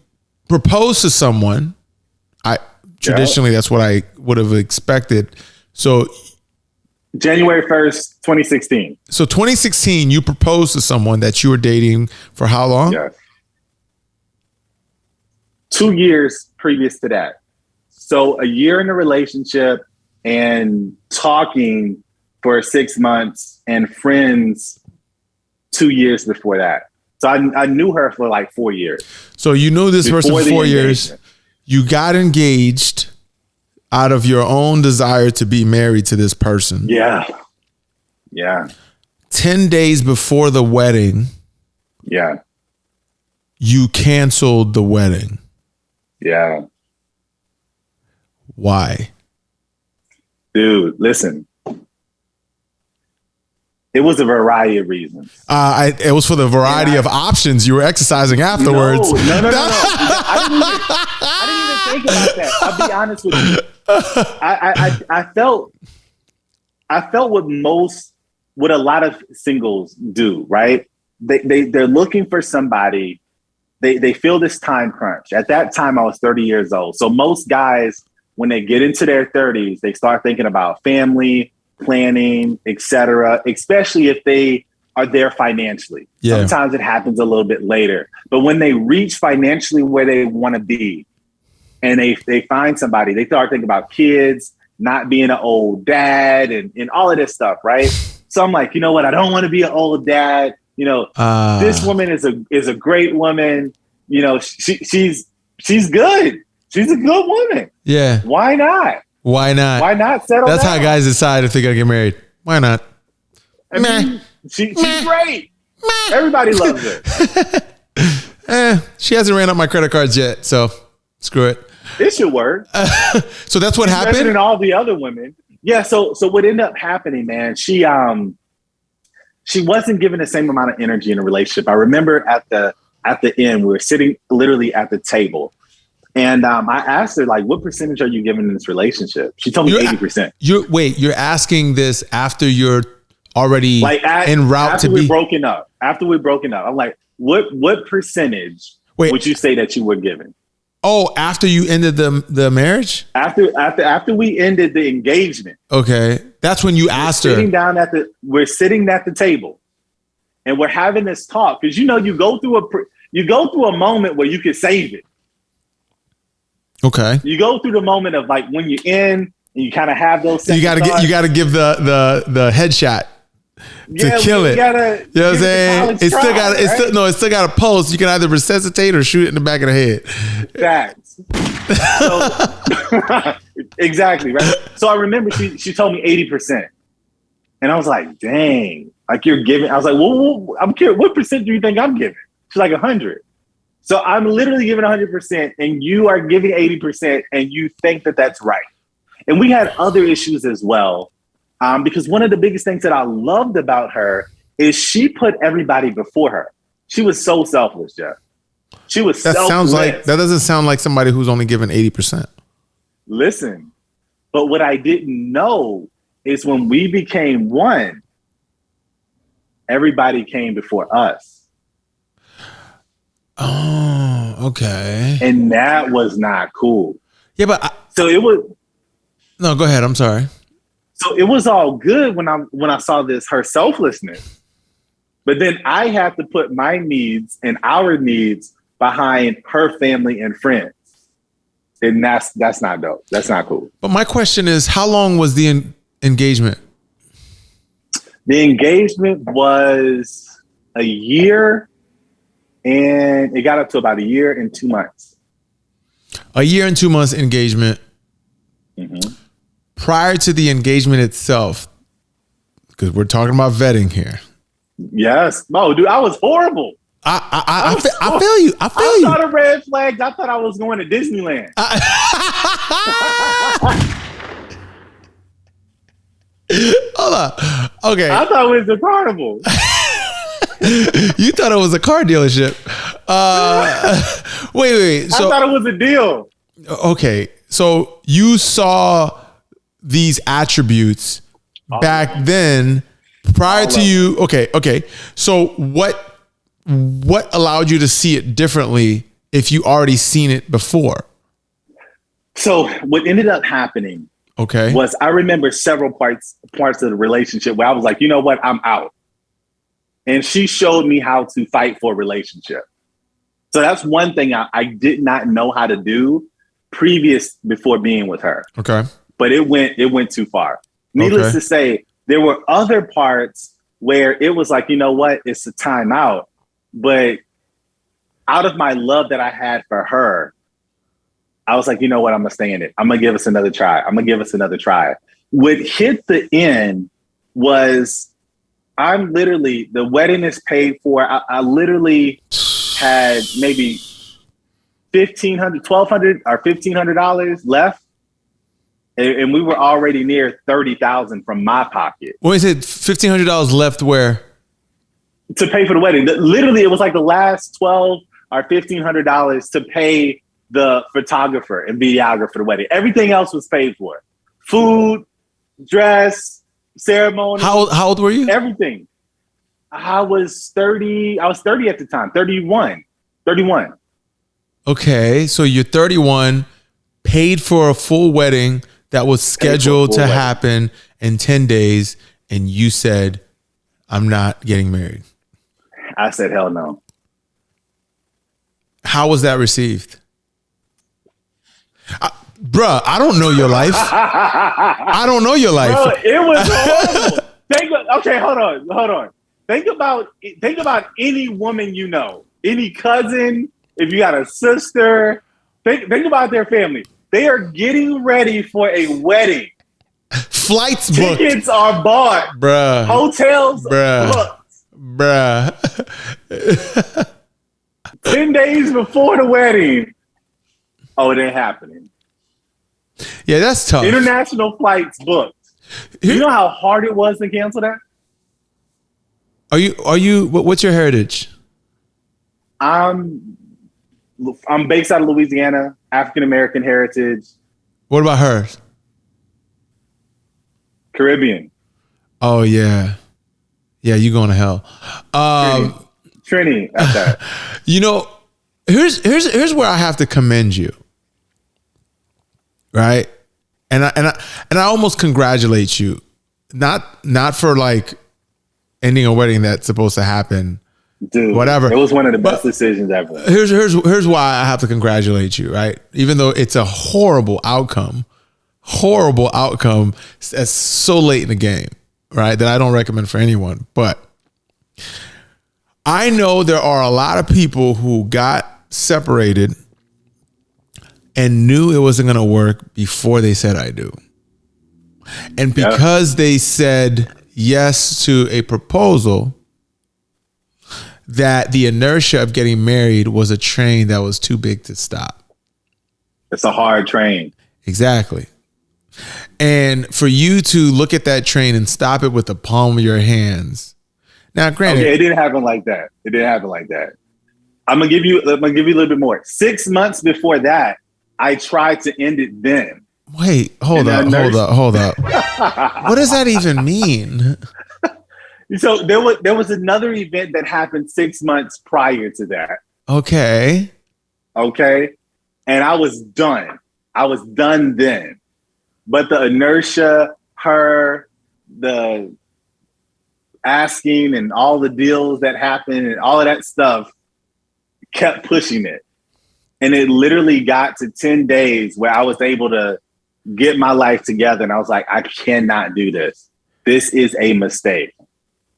B: proposed to someone. Traditionally, that's what I would have expected. So
A: January 1st, 2016.
B: So 2016, you proposed to someone that you were dating for how long?
A: Yes. 2 years previous to that. So a year in a relationship and talking for 6 months and friends 2 years before that. So I knew her for like 4 years.
B: So you knew this person for 4 years. You got engaged out of your own desire to be married to this person.
A: Yeah.
B: 10 days before the wedding.
A: Yeah.
B: You canceled the wedding.
A: Yeah.
B: Why?
A: Dude, listen. It was a variety of reasons.
B: It was for the variety of options you were exercising afterwards.
A: No. I didn't even think about that. I'll be honest with you. I felt what a lot of singles do, right? They're looking for somebody. They feel this time crunch. At that time, I was 30 years old. So most guys, when they get into their 30s, they start thinking about family, planning, etc., especially if they are there financially. Yeah. Sometimes it happens a little bit later. But when they reach financially where they want to be and they find somebody, they start thinking about kids, not being an old dad and all of this stuff, right? So I'm like, you know what? I don't want to be an old dad. This woman is a great woman. She's good. She's a good woman.
B: Yeah.
A: Why not?
B: Why not
A: settle
B: That's
A: down?
B: how guys decide if they're going to get married. Why not?
A: I mean, she's great. Everybody loves her.
B: She hasn't ran up my credit cards yet, so screw it.
A: It should work.
B: So that's what happened?
A: Better than all the other women. Yeah, so what ended up happening, man, she wasn't given the same amount of energy in a relationship. I remember at the end, we were sitting literally at the table. And I asked her, like, what percentage are you giving in this relationship? She told me 80%.
B: You're asking this after you're already en route to be
A: broken up. After we're broken up, I'm like, what percentage would you say that you were giving?
B: Oh, after you ended the marriage?
A: After we ended the engagement.
B: Okay, that's when you asked her.
A: We're sitting at the table, and we're having this talk because you go through a moment where you can save it.
B: Okay.
A: You go through the moment of like when you're in and you kind of have those.
B: You got to give the headshot to kill it. You know what I'm saying? It still got a pulse. You can either resuscitate or shoot it in the back of the head.
A: Facts. So, exactly, right? So I remember she told me 80%. And I was like, dang, like you're giving. I was like, well, I'm curious, what percent do you think I'm giving? She's like 100. So I'm literally giving 100% and you are giving 80% and you think that that's right. And we had other issues as well. Because one of the biggest things that I loved about her is she put everybody before her. She was so selfless, Jeff. She was selfless.
B: That doesn't sound like somebody who's only given 80%.
A: Listen, but what I didn't know is when we became one, everybody came before us.
B: Oh, okay.
A: And that was not cool.
B: Yeah, but
A: No,
B: go ahead. I'm sorry.
A: So it was all good when I saw her selflessness. But then I had to put my needs and our needs behind her family and friends. And that's not dope. That's not cool.
B: But my question is, how long was the engagement?
A: The engagement was a year, and it got up to about a year and 2 months.
B: A year and 2 months engagement.
A: Mm-hmm.
B: Prior to the engagement itself, because we're talking about vetting here.
A: Yes. No, dude, I was horrible.
B: I feel you. I
A: saw the red flags. I thought I was going to Disneyland.
B: Hold on. Okay.
A: I thought it was a carnival.
B: You thought it was a car dealership. Wait. So,
A: I thought it was a deal.
B: Okay. So you saw these attributes back then prior to you. Okay. So what allowed you to see it differently if you already seen it before? So
A: what ended up happening
B: Okay.
A: was I remember several parts of the relationship where I was like, you know what, I'm out. And she showed me how to fight for a relationship. So that's one thing I did not know how to do before being with her.
B: Okay.
A: But it went too far. Needless to say, there were other parts where it was like, you know what, it's a timeout. But out of my love that I had for her, I was like, you know what, I'm going to stay in it. I'm going to give us another try. What hit the end was the wedding is paid for. I literally had maybe $1,200 or $1,500 left. And we were already near $30,000 from my pocket.
B: When you said $1,500 left where?
A: To pay for the wedding. Literally, it was like the last $1,200 or $1,500 to pay the photographer and videographer for the wedding. Everything else was paid for. Food, dress, ceremony.
B: How old were you?
A: Everything. I was 30 at the time. 31.
B: Okay, so you're 31, paid for a full wedding that was scheduled to happen in 10 days, and you said, I'm not getting married.
A: I said, hell no.
B: How was that received? Bruh, I don't know your life. I don't know your life.
A: Bro, it was horrible. Okay, hold on. think about any woman you know, any cousin, if you got a sister, think about their family. They are getting ready for a wedding.
B: Flights booked.
A: Tickets are bought.
B: Bruh.
A: Hotels booked.
B: Bruh.
A: 10 days before the wedding. Oh, it ain't happening.
B: Yeah, that's tough.
A: International flights booked. You know how hard it was to cancel that?
B: Are you what's your heritage?
A: I'm based out of Louisiana, African American heritage.
B: What about hers?
A: Caribbean.
B: Oh yeah. Yeah, you going to hell.
A: Trini at that.
B: You know, here's where I have to commend you. Right? And I almost congratulate you. Not for like ending a wedding that's supposed to happen.
A: Dude,
B: whatever.
A: It was one of the best decisions ever.
B: Here's why I have to congratulate you, right? Even though it's a horrible outcome that's so late in the game, right? That I don't recommend for anyone. But I know there are a lot of people who got separated and knew it wasn't going to work before they said I do. And because they said yes to a proposal, that the inertia of getting married was a train that was too big to stop.
A: It's a hard train.
B: Exactly. And for you to look at that train and stop it with the palm of your hands. Now, granted,
A: it didn't happen like that. I'm gonna give you a little bit more. 6 months before that, I tried to end it then.
B: Wait, hold up. What does that even mean?
A: So there was another event that happened 6 months prior to that.
B: Okay.
A: And I was done. Then. But the inertia, the asking and all the deals that happened and all of that stuff kept pushing it. And it literally got to 10 days where I was able to get my life together. And I was like, I cannot do this. This is a mistake.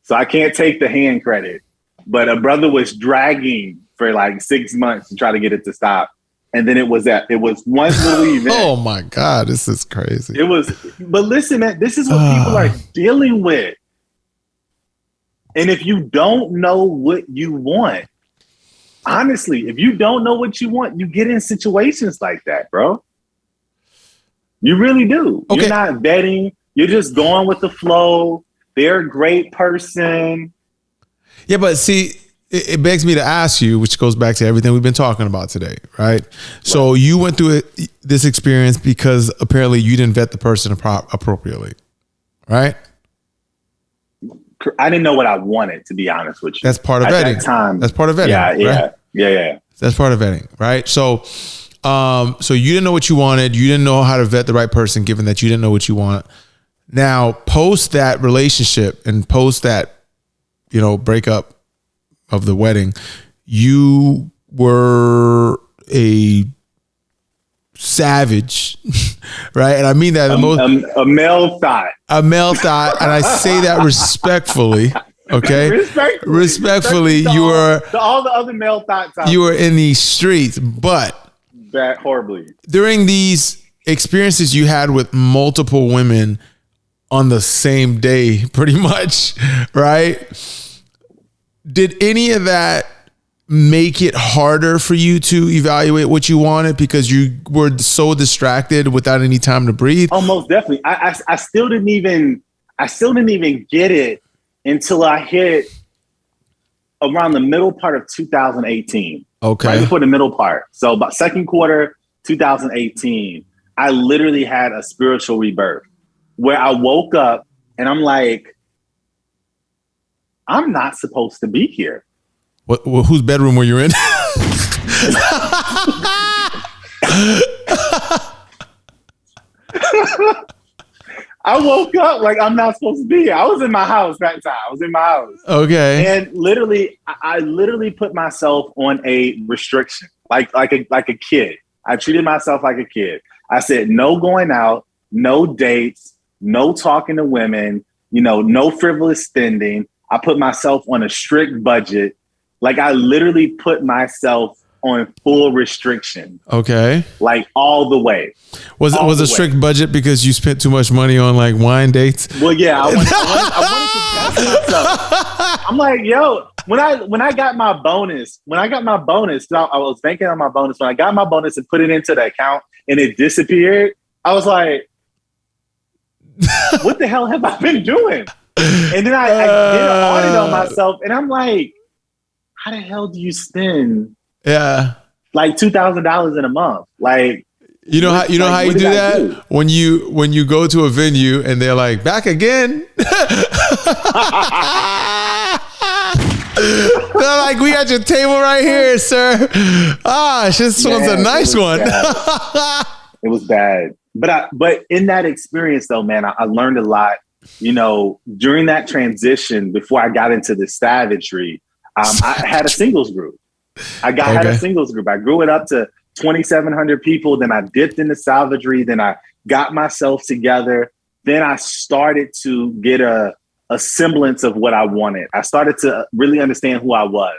A: So I can't take the hand credit. But a brother was dragging for like 6 months to try to get it to stop. And then it was one little event.
B: Oh my God, this is crazy.
A: But listen, man, this is what people are dealing with. And if you don't know what you want, honestly, if you don't know what you want, you get in situations like that, bro. You really do. Okay. You're not vetting. You're just going with the flow. They're a great person.
B: Yeah, but see, it begs me to ask you, which goes back to everything we've been talking about today, right? So you went through this experience because apparently you didn't vet the person appropriately, right?
A: I didn't know what I wanted, to be honest with you.
B: That's part of vetting. That's part of vetting.
A: Yeah.
B: That's part of vetting, right? So you didn't know what you wanted. You didn't know how to vet the right person, given that you didn't know what you want. Now, post that relationship and post that, breakup of the wedding, you were a savage, right? And I mean that
A: a male thought.
B: And I say that respectfully. Okay, respectfully, you were
A: all the other male thoughts.
B: You were in the streets, but
A: that horribly
B: during these experiences you had with multiple women on the same day, pretty much, right? Did any of that make it harder for you to evaluate what you wanted because you were so distracted without any time to breathe?
A: Oh, most definitely. I still didn't even get it until I hit around the middle part of 2018.
B: Okay.
A: Right before the middle part. So about second quarter 2018, I literally had a spiritual rebirth where I woke up and I'm like, I'm not supposed to be here.
B: Whose bedroom were you in?
A: I woke up like I'm not supposed to be here. I was in my house that time.
B: Okay.
A: And literally, I literally put myself on a restriction, like a kid. I treated myself like a kid. I said, no going out, no dates, no talking to women, no frivolous spending, I put myself on a strict budget. Like I literally put myself on full restriction.
B: Okay.
A: Like all the way.
B: Was a strict budget because you spent too much money on like wine dates?
A: Well, yeah, I wanted to test myself. I'm like, yo, when I got my bonus, I was banking on my bonus. When I got my bonus and put it into the account and it disappeared, I was like, what the hell have I been doing? And then I did an audit on myself, and I'm like, how the hell do you spend like $2,000 in a month? Like,
B: you know how you do that? When you go to a venue and they're like, back again. They're like, we got your table right here, sir. This one's a nice one.
A: It was bad. But in that experience though, man, I learned a lot, during that transition before I got into the savagery. I had a singles group. Had a singles group. I grew it up to 2,700 people. Then I dipped into savagery. Then I got myself together. Then I started to get a semblance of what I wanted. I started to really understand who I was.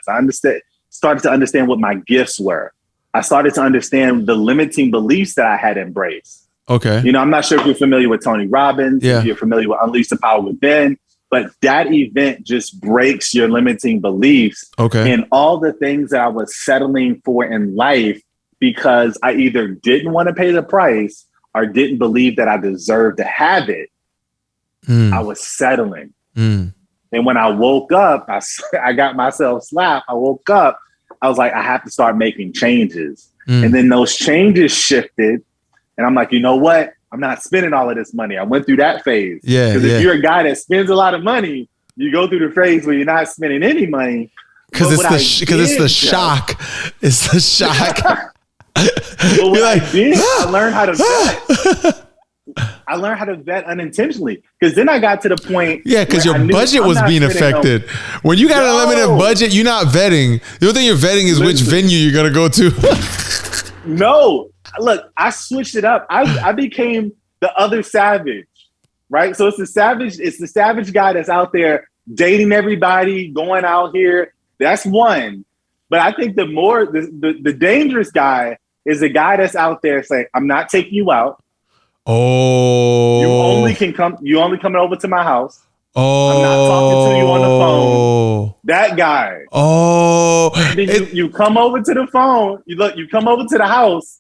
A: Started to understand what my gifts were. I started to understand the limiting beliefs that I had embraced.
B: Okay.
A: I'm not sure if you're familiar with Tony Robbins, if you're familiar with Unleash the Power Within, but that event just breaks your limiting beliefs and all the things that I was settling for in life because I either didn't want to pay the price or didn't believe that I deserved to have it. I was settling. And when I woke up, I got myself slapped. I woke up, I was like, I have to start making changes. And then those changes shifted. And I'm like, you know what? I'm not spending all of this money. I went through that phase. Yeah. Because if you're a guy that spends a lot of money, you go through the phase where you're not spending any money.
B: Because it's the shock. It's the shock.
A: But what I did, I learned how to vet. I learned how to vet unintentionally. Because then I got to the point.
B: Yeah, because your budget was being affected. When you got a limited budget, you're not vetting. The only thing you're vetting is which venue you're going to go to.
A: No. Look, I switched it up. I became the other savage, right? So it's the savage guy that's out there dating everybody, going out here. That's one. But I think the dangerous guy is the guy that's out there saying, I'm not taking you out.
B: Oh.
A: You only coming over to my house. Oh. I'm not talking to you on the phone. That guy.
B: Oh.
A: And then you come over to the phone. You come over to the house.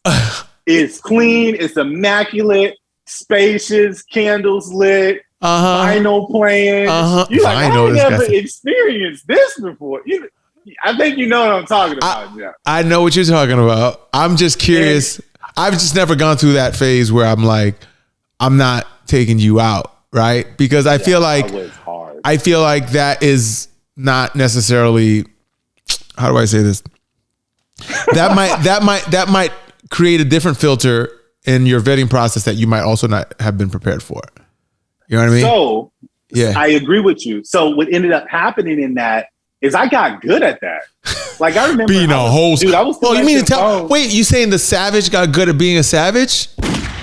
A: It's clean. It's immaculate. Spacious. Candles lit. Vinyl playing. You're like, I never experienced this before. I think you know what I'm talking about.
B: I know what you're talking about. I'm just curious. I've just never gone through that phase where I'm like, I'm not taking you out. Right? Because I feel like that is not necessarily, how do I say this? That might create a different filter in your vetting process that you might also not have been prepared for. You know what I mean? So yeah,
A: I agree with you. So what ended up happening in that is I got good at that. Like I remember
B: being a host.
A: Dude, I was
B: well, you mean to tell? Wait, you saying the savage got good at being a savage?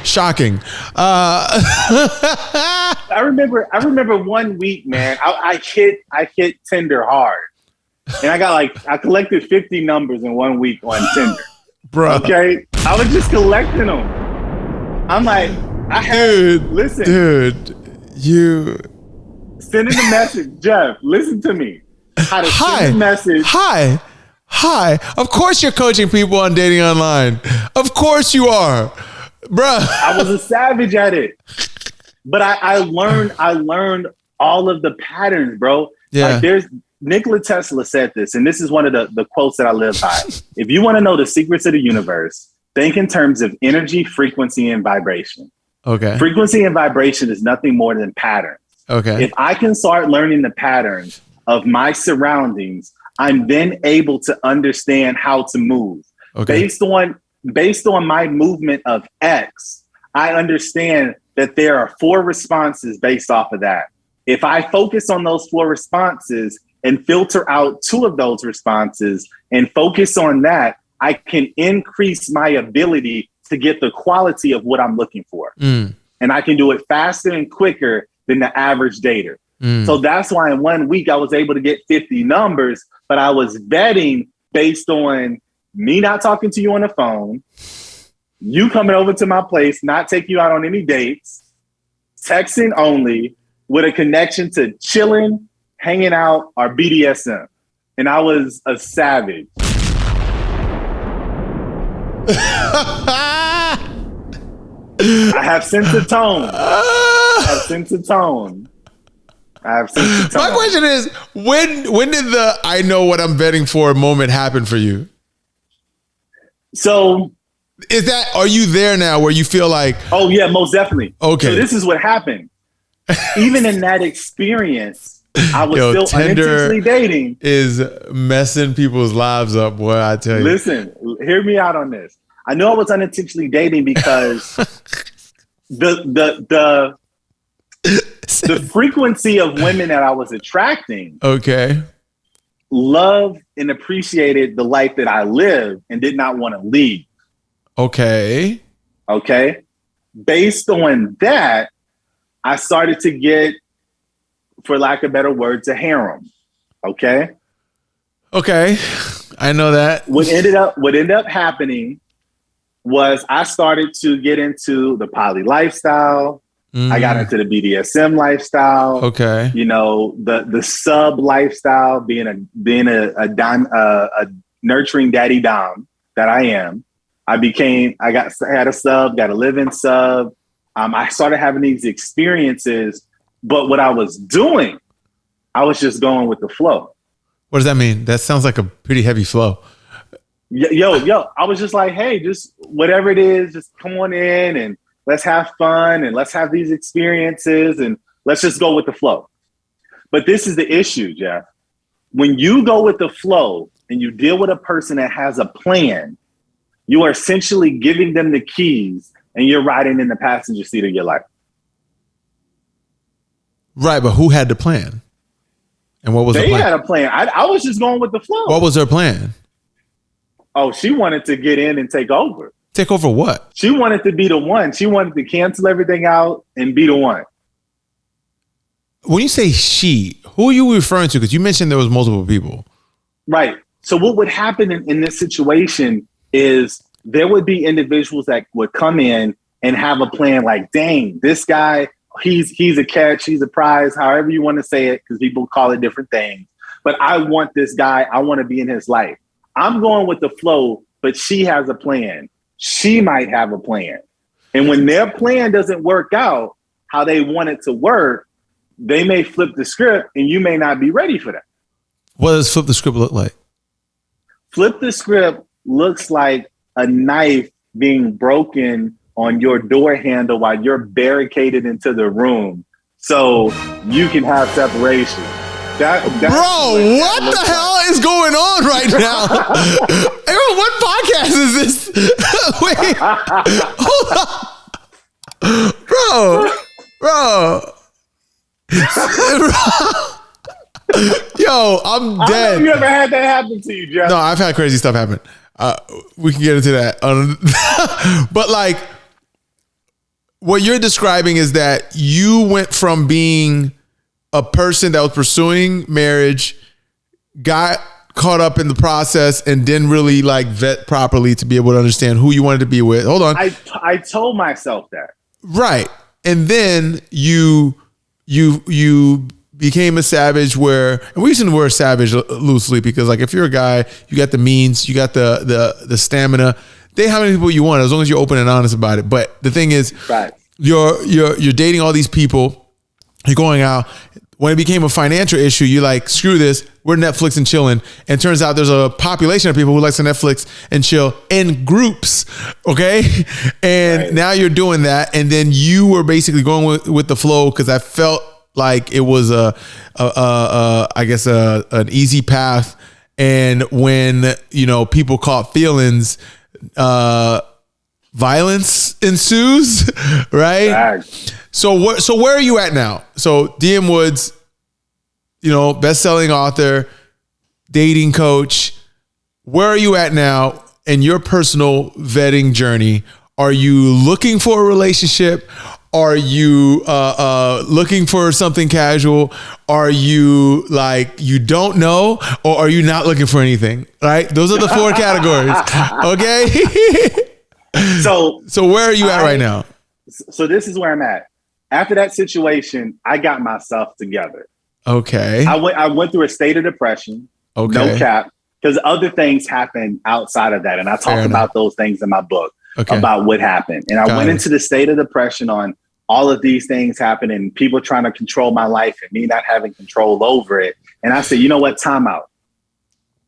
B: Shocking.
A: I remember 1 week, man. I hit Tinder hard, and I collected 50 numbers in 1 week on Tinder.
B: Bro,
A: okay, I was just collecting them. I'm like,
B: dude, you
A: sending the message, Jeff. Listen to me. How to send a message.
B: Hi. Of course, you're coaching people on dating online. Of course, you are. Bruh.
A: I was a savage at it. But I learned all of the patterns, bro.
B: Yeah.
A: Like Nikola Tesla said this, and this is one of the quotes that I live by. If you want to know the secrets of the universe, think in terms of energy, frequency, and vibration.
B: Okay.
A: Frequency and vibration is nothing more than patterns.
B: Okay.
A: If I can start learning the patterns of my surroundings, I'm then able to understand how to move. Okay. Based on my movement of X, I understand that there are 4 responses based off of that. If I focus on those 4 responses and filter out 2 of those responses and focus on that, I can increase my ability to get the quality of what I'm looking for. And I can do it faster and quicker than the average dater. So that's why in 1 week I was able to get 50 numbers, but I was vetting based on me not talking to you on the phone, you coming over to my place, not taking you out on any dates, texting only, with a connection to chilling, hanging out, or BDSM. And I was a savage. I have sense of tone. I have sense of tone.
B: My question is, when did the I know what I'm betting for moment happen for you?
A: So
B: are you there now where you feel like,
A: oh yeah, most definitely.
B: Okay.
A: So this is what happened. Even in that experience, I was still
B: Tinder
A: unintentionally dating.
B: Is messing people's lives up, boy, I tell you.
A: Listen, hear me out on this. I know I was unintentionally dating because the frequency of women that I was attracting, loved and appreciated the life that I lived and did not want to leave. Okay. Based on that, I started to get, for lack of better words, a harem. Okay.
B: I know that.
A: What ended up happening was I started to get into the poly lifestyle. I got into the BDSM lifestyle. You know, the sub lifestyle, being a nurturing daddy dom that I am. I had a sub, got a live-in sub. I started having these experiences, but what I was doing, I was just going with the flow.
B: What does that mean? That sounds like a pretty heavy flow.
A: Yo, I was just like, hey, just whatever it is, just come on in and let's have fun and let's have these experiences and let's just go with the flow. But this is the issue, Jeff. When you go with the flow and you deal with a person that has a plan, you are essentially giving them the keys and you're riding in the passenger seat of your life.
B: Right, but who had the plan? And what was the plan? They
A: had a plan. I was just going with the flow.
B: What was their plan?
A: Oh, she wanted to get in and take over.
B: Take over what?
A: She wanted to be the one. She wanted to cancel everything out and be the one.
B: When you say she, who are you referring to? Because you mentioned there was multiple people.
A: Right. So what would happen in this situation is there would be individuals that would come in and have a plan like, dang, this guy, he's a catch, he's a prize, however you want to say it, because people call it different things. But I want this guy. I want to be in his life. I'm going with the flow, but she has a plan. She might have a plan. And when their plan doesn't work out how they want it to work, they may flip the script and you may not be ready for that.
B: What does flip the script look like?
A: Flip the script looks like a knife being broken on your door handle while you're barricaded into the room so you can have separation.
B: Bro, what the hell is going on right now? What podcast is this? Wait, hold on. Bro. Yo, I'm dead.
A: Have you ever had that happen to you, Jeff?
B: No, I've had crazy stuff happen. We can get into that. But like, what you're describing is that you went from being a person that was pursuing marriage, got caught up in the process, and didn't really like vet properly to be able to understand who you wanted to be with. Hold on.
A: I told myself that.
B: Right. And then you became a savage and we use the word savage loosely because like if you're a guy, you got the means, you got the stamina, date how many people you want as long as you're open and honest about it. But the thing is,
A: right.
B: You're dating all these people, you're going out. When it became a financial issue, you're like, screw this, we're Netflix and chilling. And turns out there's a population of people who likes to Netflix and chill in groups, okay? And right. Now you're doing that. And then you were basically going with the flow because I felt like it was an easy path. And when, people caught feelings, violence ensues, right? Right. So where are you at now? So DM Woods, best-selling author, dating coach. Where are you at now in your personal vetting journey? Are you looking for a relationship? Are you looking for something casual? Are you like you don't know, or are you not looking for anything? Right? Those are the 4 categories. Okay. So where are you at right now?
A: So this is where I'm at. After that situation, I got myself together.
B: Okay.
A: I went through a state of depression.
B: Okay.
A: No cap. Because other things happened outside of that. And I talk about those things in my book about what happened. And I went into the state of depression on all of these things happening, people trying to control my life and me not having control over it. And I said, you know what? Time out.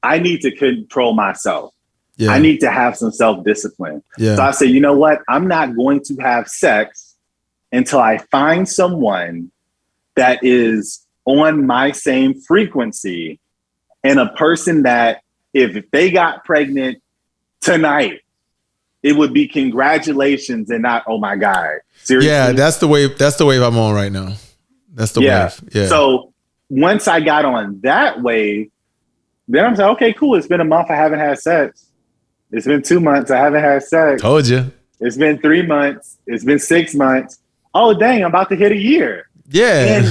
A: I need to control myself. Yeah. I need to have some self-discipline. Yeah. So I said, you know what? I'm not going to have sex until I find someone that is on my same frequency and a person that if they got pregnant tonight, it would be congratulations and not, oh my God. Seriously?
B: Yeah, that's the wave. That's the wave I'm on right now. That's the wave. Yeah.
A: So once I got on that wave, then I'm like, okay, cool. It's been a month. I haven't had sex. It's been 2 months. I haven't had sex.
B: Told you.
A: It's been 3 months. It's been 6 months. Oh, dang, I'm about to hit a year.
B: Yeah. And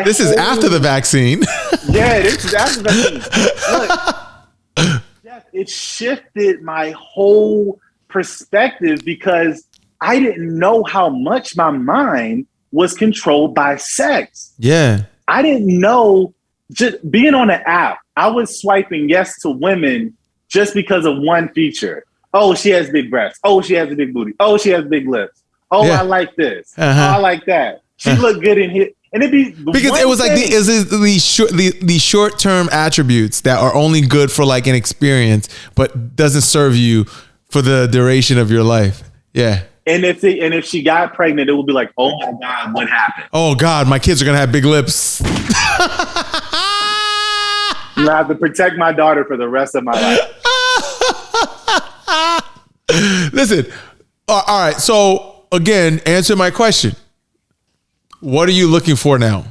B: this is after the vaccine.
A: Yeah, this is after the vaccine. Look, Jeff, it shifted my whole perspective because I didn't know how much my mind was controlled by sex.
B: Yeah.
A: I didn't know, just being on an app, I was swiping yes to women just because of one feature. Oh, she has big breasts. Oh, she has a big booty. Oh, she has big lips. Oh, yeah. I like this. Oh, I like that. She looked good in here. And it'd be
B: because it was like the short-term attributes that are only good for like an experience, but doesn't serve you for the duration of your life. Yeah.
A: And if she got pregnant, it would be like, oh my God, what happened?
B: Oh God, my kids are gonna have big lips.
A: I have to protect my daughter for the rest of my life.
B: Listen, all right. So again, answer my question. What are you looking for now?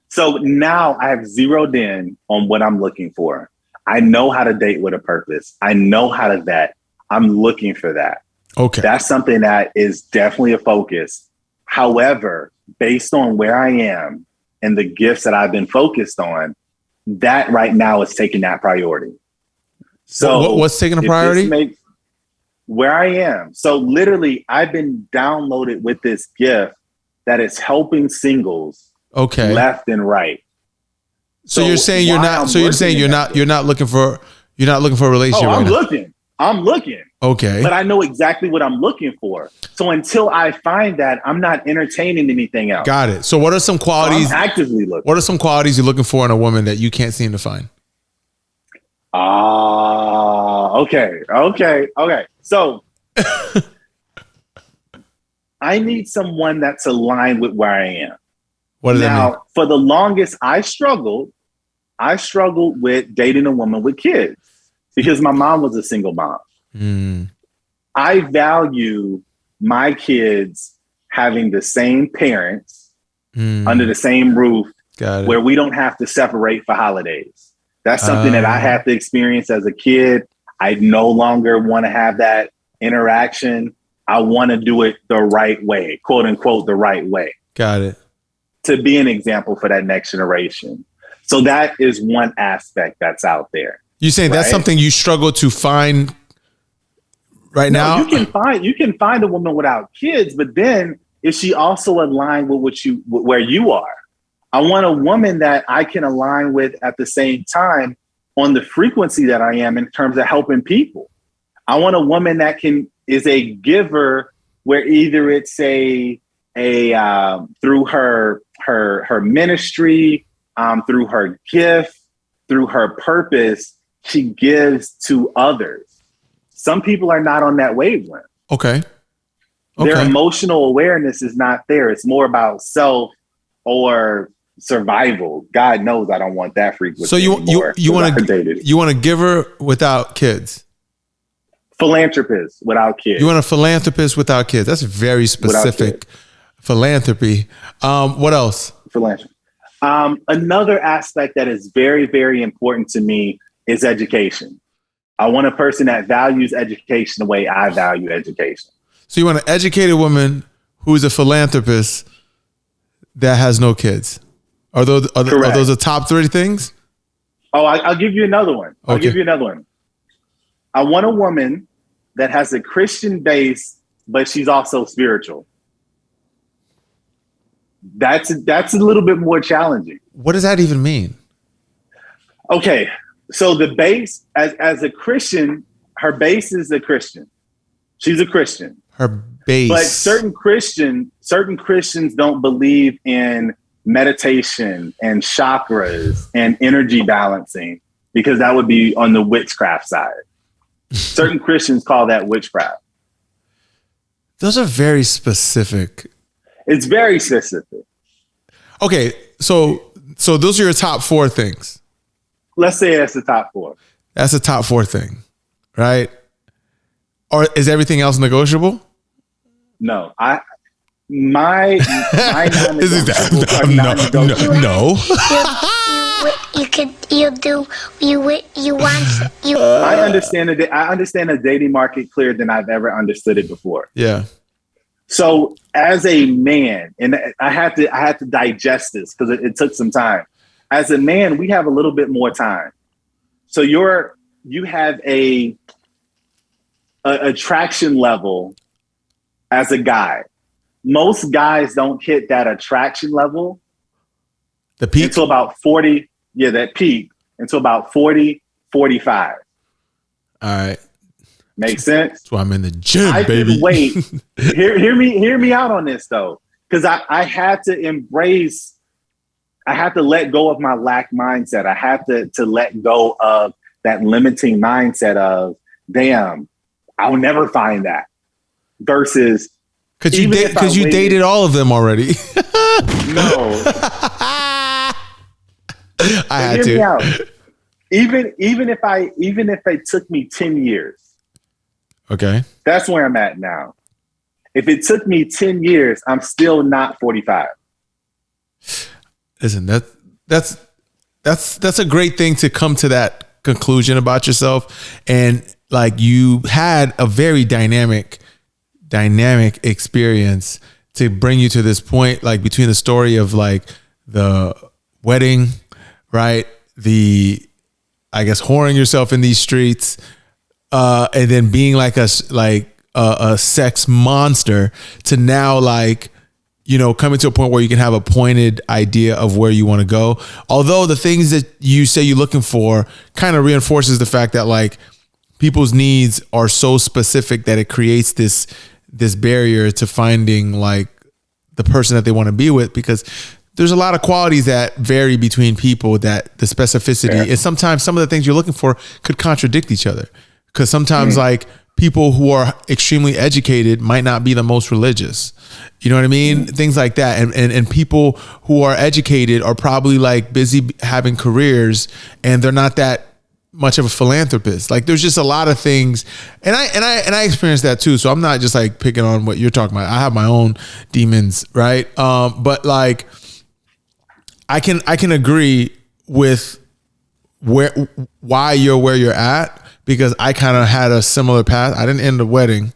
A: So now I have zeroed in on what I'm looking for. I know how to date with a purpose. I know how to vet. I'm looking for that.
B: Okay.
A: That's something that is definitely a focus. However, based on where I am and the gifts that I've been focused on, that right now is taking that priority. So
B: what's taking a priority?
A: Where I am. So literally, I've been downloaded with this gift that is helping singles left and right.
B: So you're saying you're not looking for a relationship.
A: Oh,
B: right
A: I'm looking.
B: Okay.
A: But I know exactly what I'm looking for. So until I find that, I'm not entertaining anything else.
B: Got it. So what are some qualities?
A: So I'm actively looking.
B: What are some qualities you're looking for in a woman that you can't seem to find?
A: Okay. So I need someone that's aligned with where I am.
B: What does that mean?
A: Now, for the longest, I struggled with dating a woman with kids because my mom was a single mom. I value my kids having the same parents under the same roof where we don't have to separate for holidays. That's something that I had to experience as a kid. I no longer want to have that interaction. I want to do it the right way, quote unquote, the right way.
B: Got it.
A: To be an example for that next generation. So that is one aspect that's out there.
B: You saying that's something you struggle to find right now?
A: You can find a woman without kids, but then is she also aligned with where you are? I want a woman that I can align with at the same time on the frequency that I am in terms of helping people. I want a woman that is a giver where either it's through her ministry, through her gift, through her purpose, she gives to others. Some people are not on that wavelength.
B: Okay.
A: Their emotional awareness is not there. It's more about self or survival. God knows I don't want that frequency. So you want
B: a giver without kids.
A: Philanthropist without kids.
B: You want a philanthropist without kids. That's very specific. Philanthropy. What else?
A: Philanthropy. Another aspect that is very, very important to me is education. I want a person that values education the way I value education.
B: So you want an educated woman who's a philanthropist that has no kids? Are those the top 3 things?
A: Oh, I'll give you another one. I'll
B: Okay.
A: give you another one. I want a woman that has a Christian base, but she's also spiritual. That's a little bit more challenging.
B: What does that even mean?
A: Okay, so the base, as a Christian, her base is a Christian. She's a Christian.
B: Her base.
A: But certain Christians don't believe in meditation and chakras and energy balancing, because that would be on the witchcraft side. Certain Christians call that witchcraft.
B: Those are very specific.
A: It's very specific.
B: Okay, so those are your top 4 things.
A: Let's say that's the top 4.
B: That's the top 4 thing, right? Or is everything else negotiable?
A: No, my non-negotiables are non-negotiable.
B: No.
A: I understand the dating market clearer than I've ever understood it before.
B: Yeah.
A: So as a man, and I had to digest this because it took some time. As a man, we have a little bit more time. So you have a attraction level as a guy. Most guys don't hit that attraction level.
B: The peak?
A: Until about 40. Yeah, that peak until about 40, 45.
B: All right.
A: Makes sense?
B: That's why I'm in the gym,
A: I
B: baby.
A: can wait. Hear me out on this though. Because I had to embrace, I had to let go of my lack mindset. I had to let go of that limiting mindset of, damn, I'll never find that. Versus
B: because you dated all of them already.
A: No.
B: I had to.
A: Out. Even if it took me 10 years.
B: Okay. That's
A: where I'm at now. If it took me 10 years, I'm still not 45.
B: Listen, that's a great thing to come to that conclusion about yourself. And like, you had a very dynamic experience to bring you to this point, like between the story of like the wedding, right? I guess whoring yourself in these streets, and then being like a sex monster, to now, like, you know, coming to a point where you can have a pointed idea of where you want to go. Although the things that you say you're looking for kind of reinforces the fact that like people's needs are so specific that it creates this barrier to finding like the person that they want to be with, because there's a lot of qualities that vary between people, that the specificity is sometimes some of the things you're looking for could contradict each other. Because sometimes like people who are extremely educated might not be the most religious. You know what I mean? Things like that. And people who are educated are probably like busy having careers, and they're not that much of a philanthropist. Like, there's just a lot of things. And I experienced that too. So I'm not just like picking on what you're talking about. I have my own demons, right? But like, I can agree with why you're where you're at, because I kind of had a similar path. I didn't end the wedding,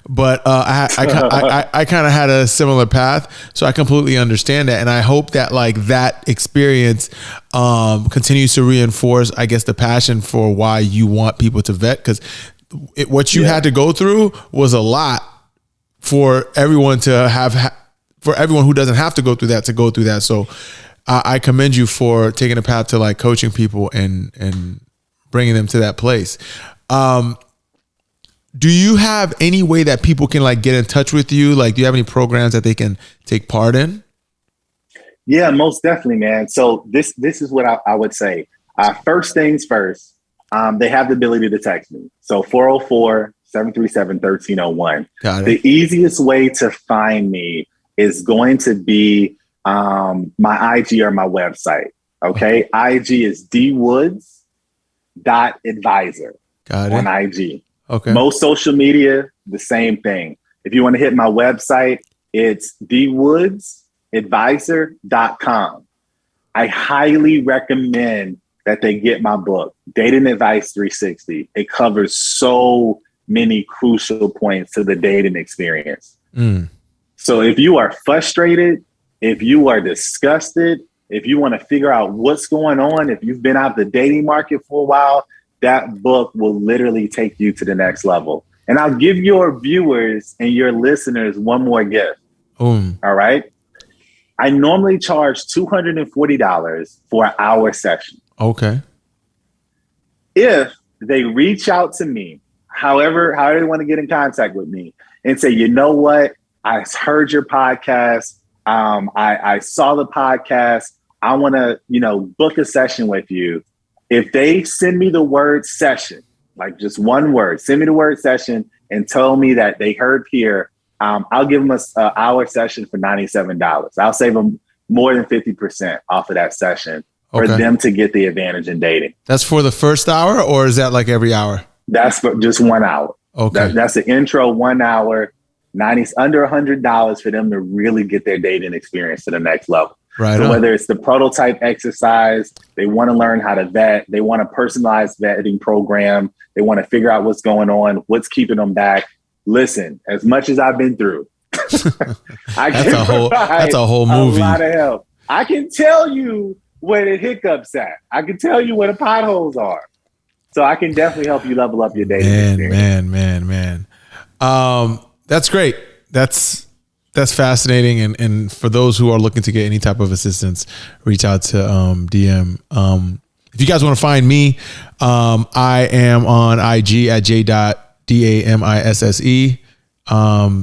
B: but I kind of had a similar path. So I completely understand that. And I hope that like that experience continues to reinforce, I guess, the passion for why you want people to vet, because what you had to go through was a lot for everyone to have, for everyone who doesn't have to go through that to go through that. So I commend you for taking a path to like coaching people and bringing them to that place. Do you have any way that people can like get in touch with you? Like, do you have any programs that they can take part in?
A: Yeah, most definitely, man. So this is what I would say. First things first, they have the ability to text me. So 404-737-1301.
B: Got it. The
A: easiest way to find me is going to be my IG or my website. Okay. IG is dwoods.advisor.
B: Got it.
A: On IG.
B: Okay.
A: Most social media, the same thing. If you want to hit my website, it's dwoodsadvisor.com. I highly recommend that they get my book, Dating Advice 360. It covers so many crucial points to the dating experience. So if you are frustrated, if you are disgusted, if you want to figure out what's going on, if you've been out the dating market for a while, that book will literally take you to the next level. And I'll give your viewers and your listeners one more gift. All right. I normally charge $240 for an hour session.
B: Okay.
A: If they reach out to me, however they want to get in contact with me and say, you know what? I heard your podcast. I saw the podcast. I want to, book a session with you. If they send me the word session, like just one word, send me the word session and tell me that they heard here, I'll give them an hour session for $97. I'll save them more than 50% off of that session for them to get the advantage in dating.
B: That's for the first hour, or is that like every hour?
A: That's for just 1 hour.
B: Okay.
A: That's the intro, 1 hour, under $100 for them to really get their dating experience to the next level.
B: Right.
A: So whether it's the prototype exercise, they want to learn how to vet, they want a personalized vetting program, they want to figure out what's going on, what's keeping them back. Listen, as much as I've been through, that's
B: a whole movie.
A: A lot of help. I can tell you where the hiccups at. I can tell you where the potholes are. So I can definitely help you level up your dating experience.
B: Man. That's great. That's fascinating. And for those who are looking to get any type of assistance, reach out to DM. If you guys want to find me, I am on IG at j.damisse.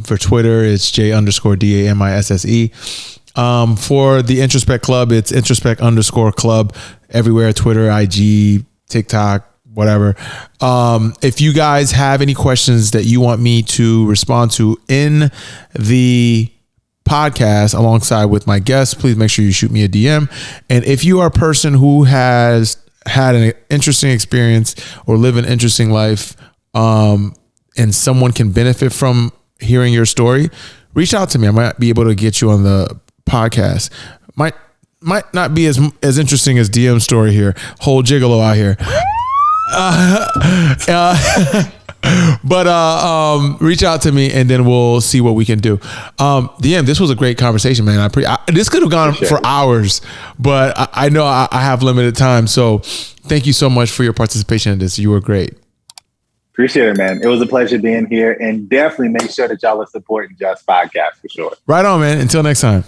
B: For Twitter, it's j_damisse. For the Introspect Club, it's Introspect_club everywhere, Twitter, IG, TikTok, whatever. If you guys have any questions that you want me to respond to in the podcast alongside with my guests, please make sure you shoot me a DM. And if you are a person who has had an interesting experience or live an interesting life, and someone can benefit from hearing your story, reach out to me. I might be able to get you on the podcast. Might not be as interesting as DM's story here. Whole gigolo out here. But reach out to me and then we'll see what we can do. DM, this was a great conversation, man. This could have gone for hours, but I know I have limited time. So thank you so much for your participation in this. You were great.
A: Appreciate it, man. It was a pleasure being here, and definitely make sure that y'all are supporting Just Podcast for sure.
B: Right on, man. Until next time.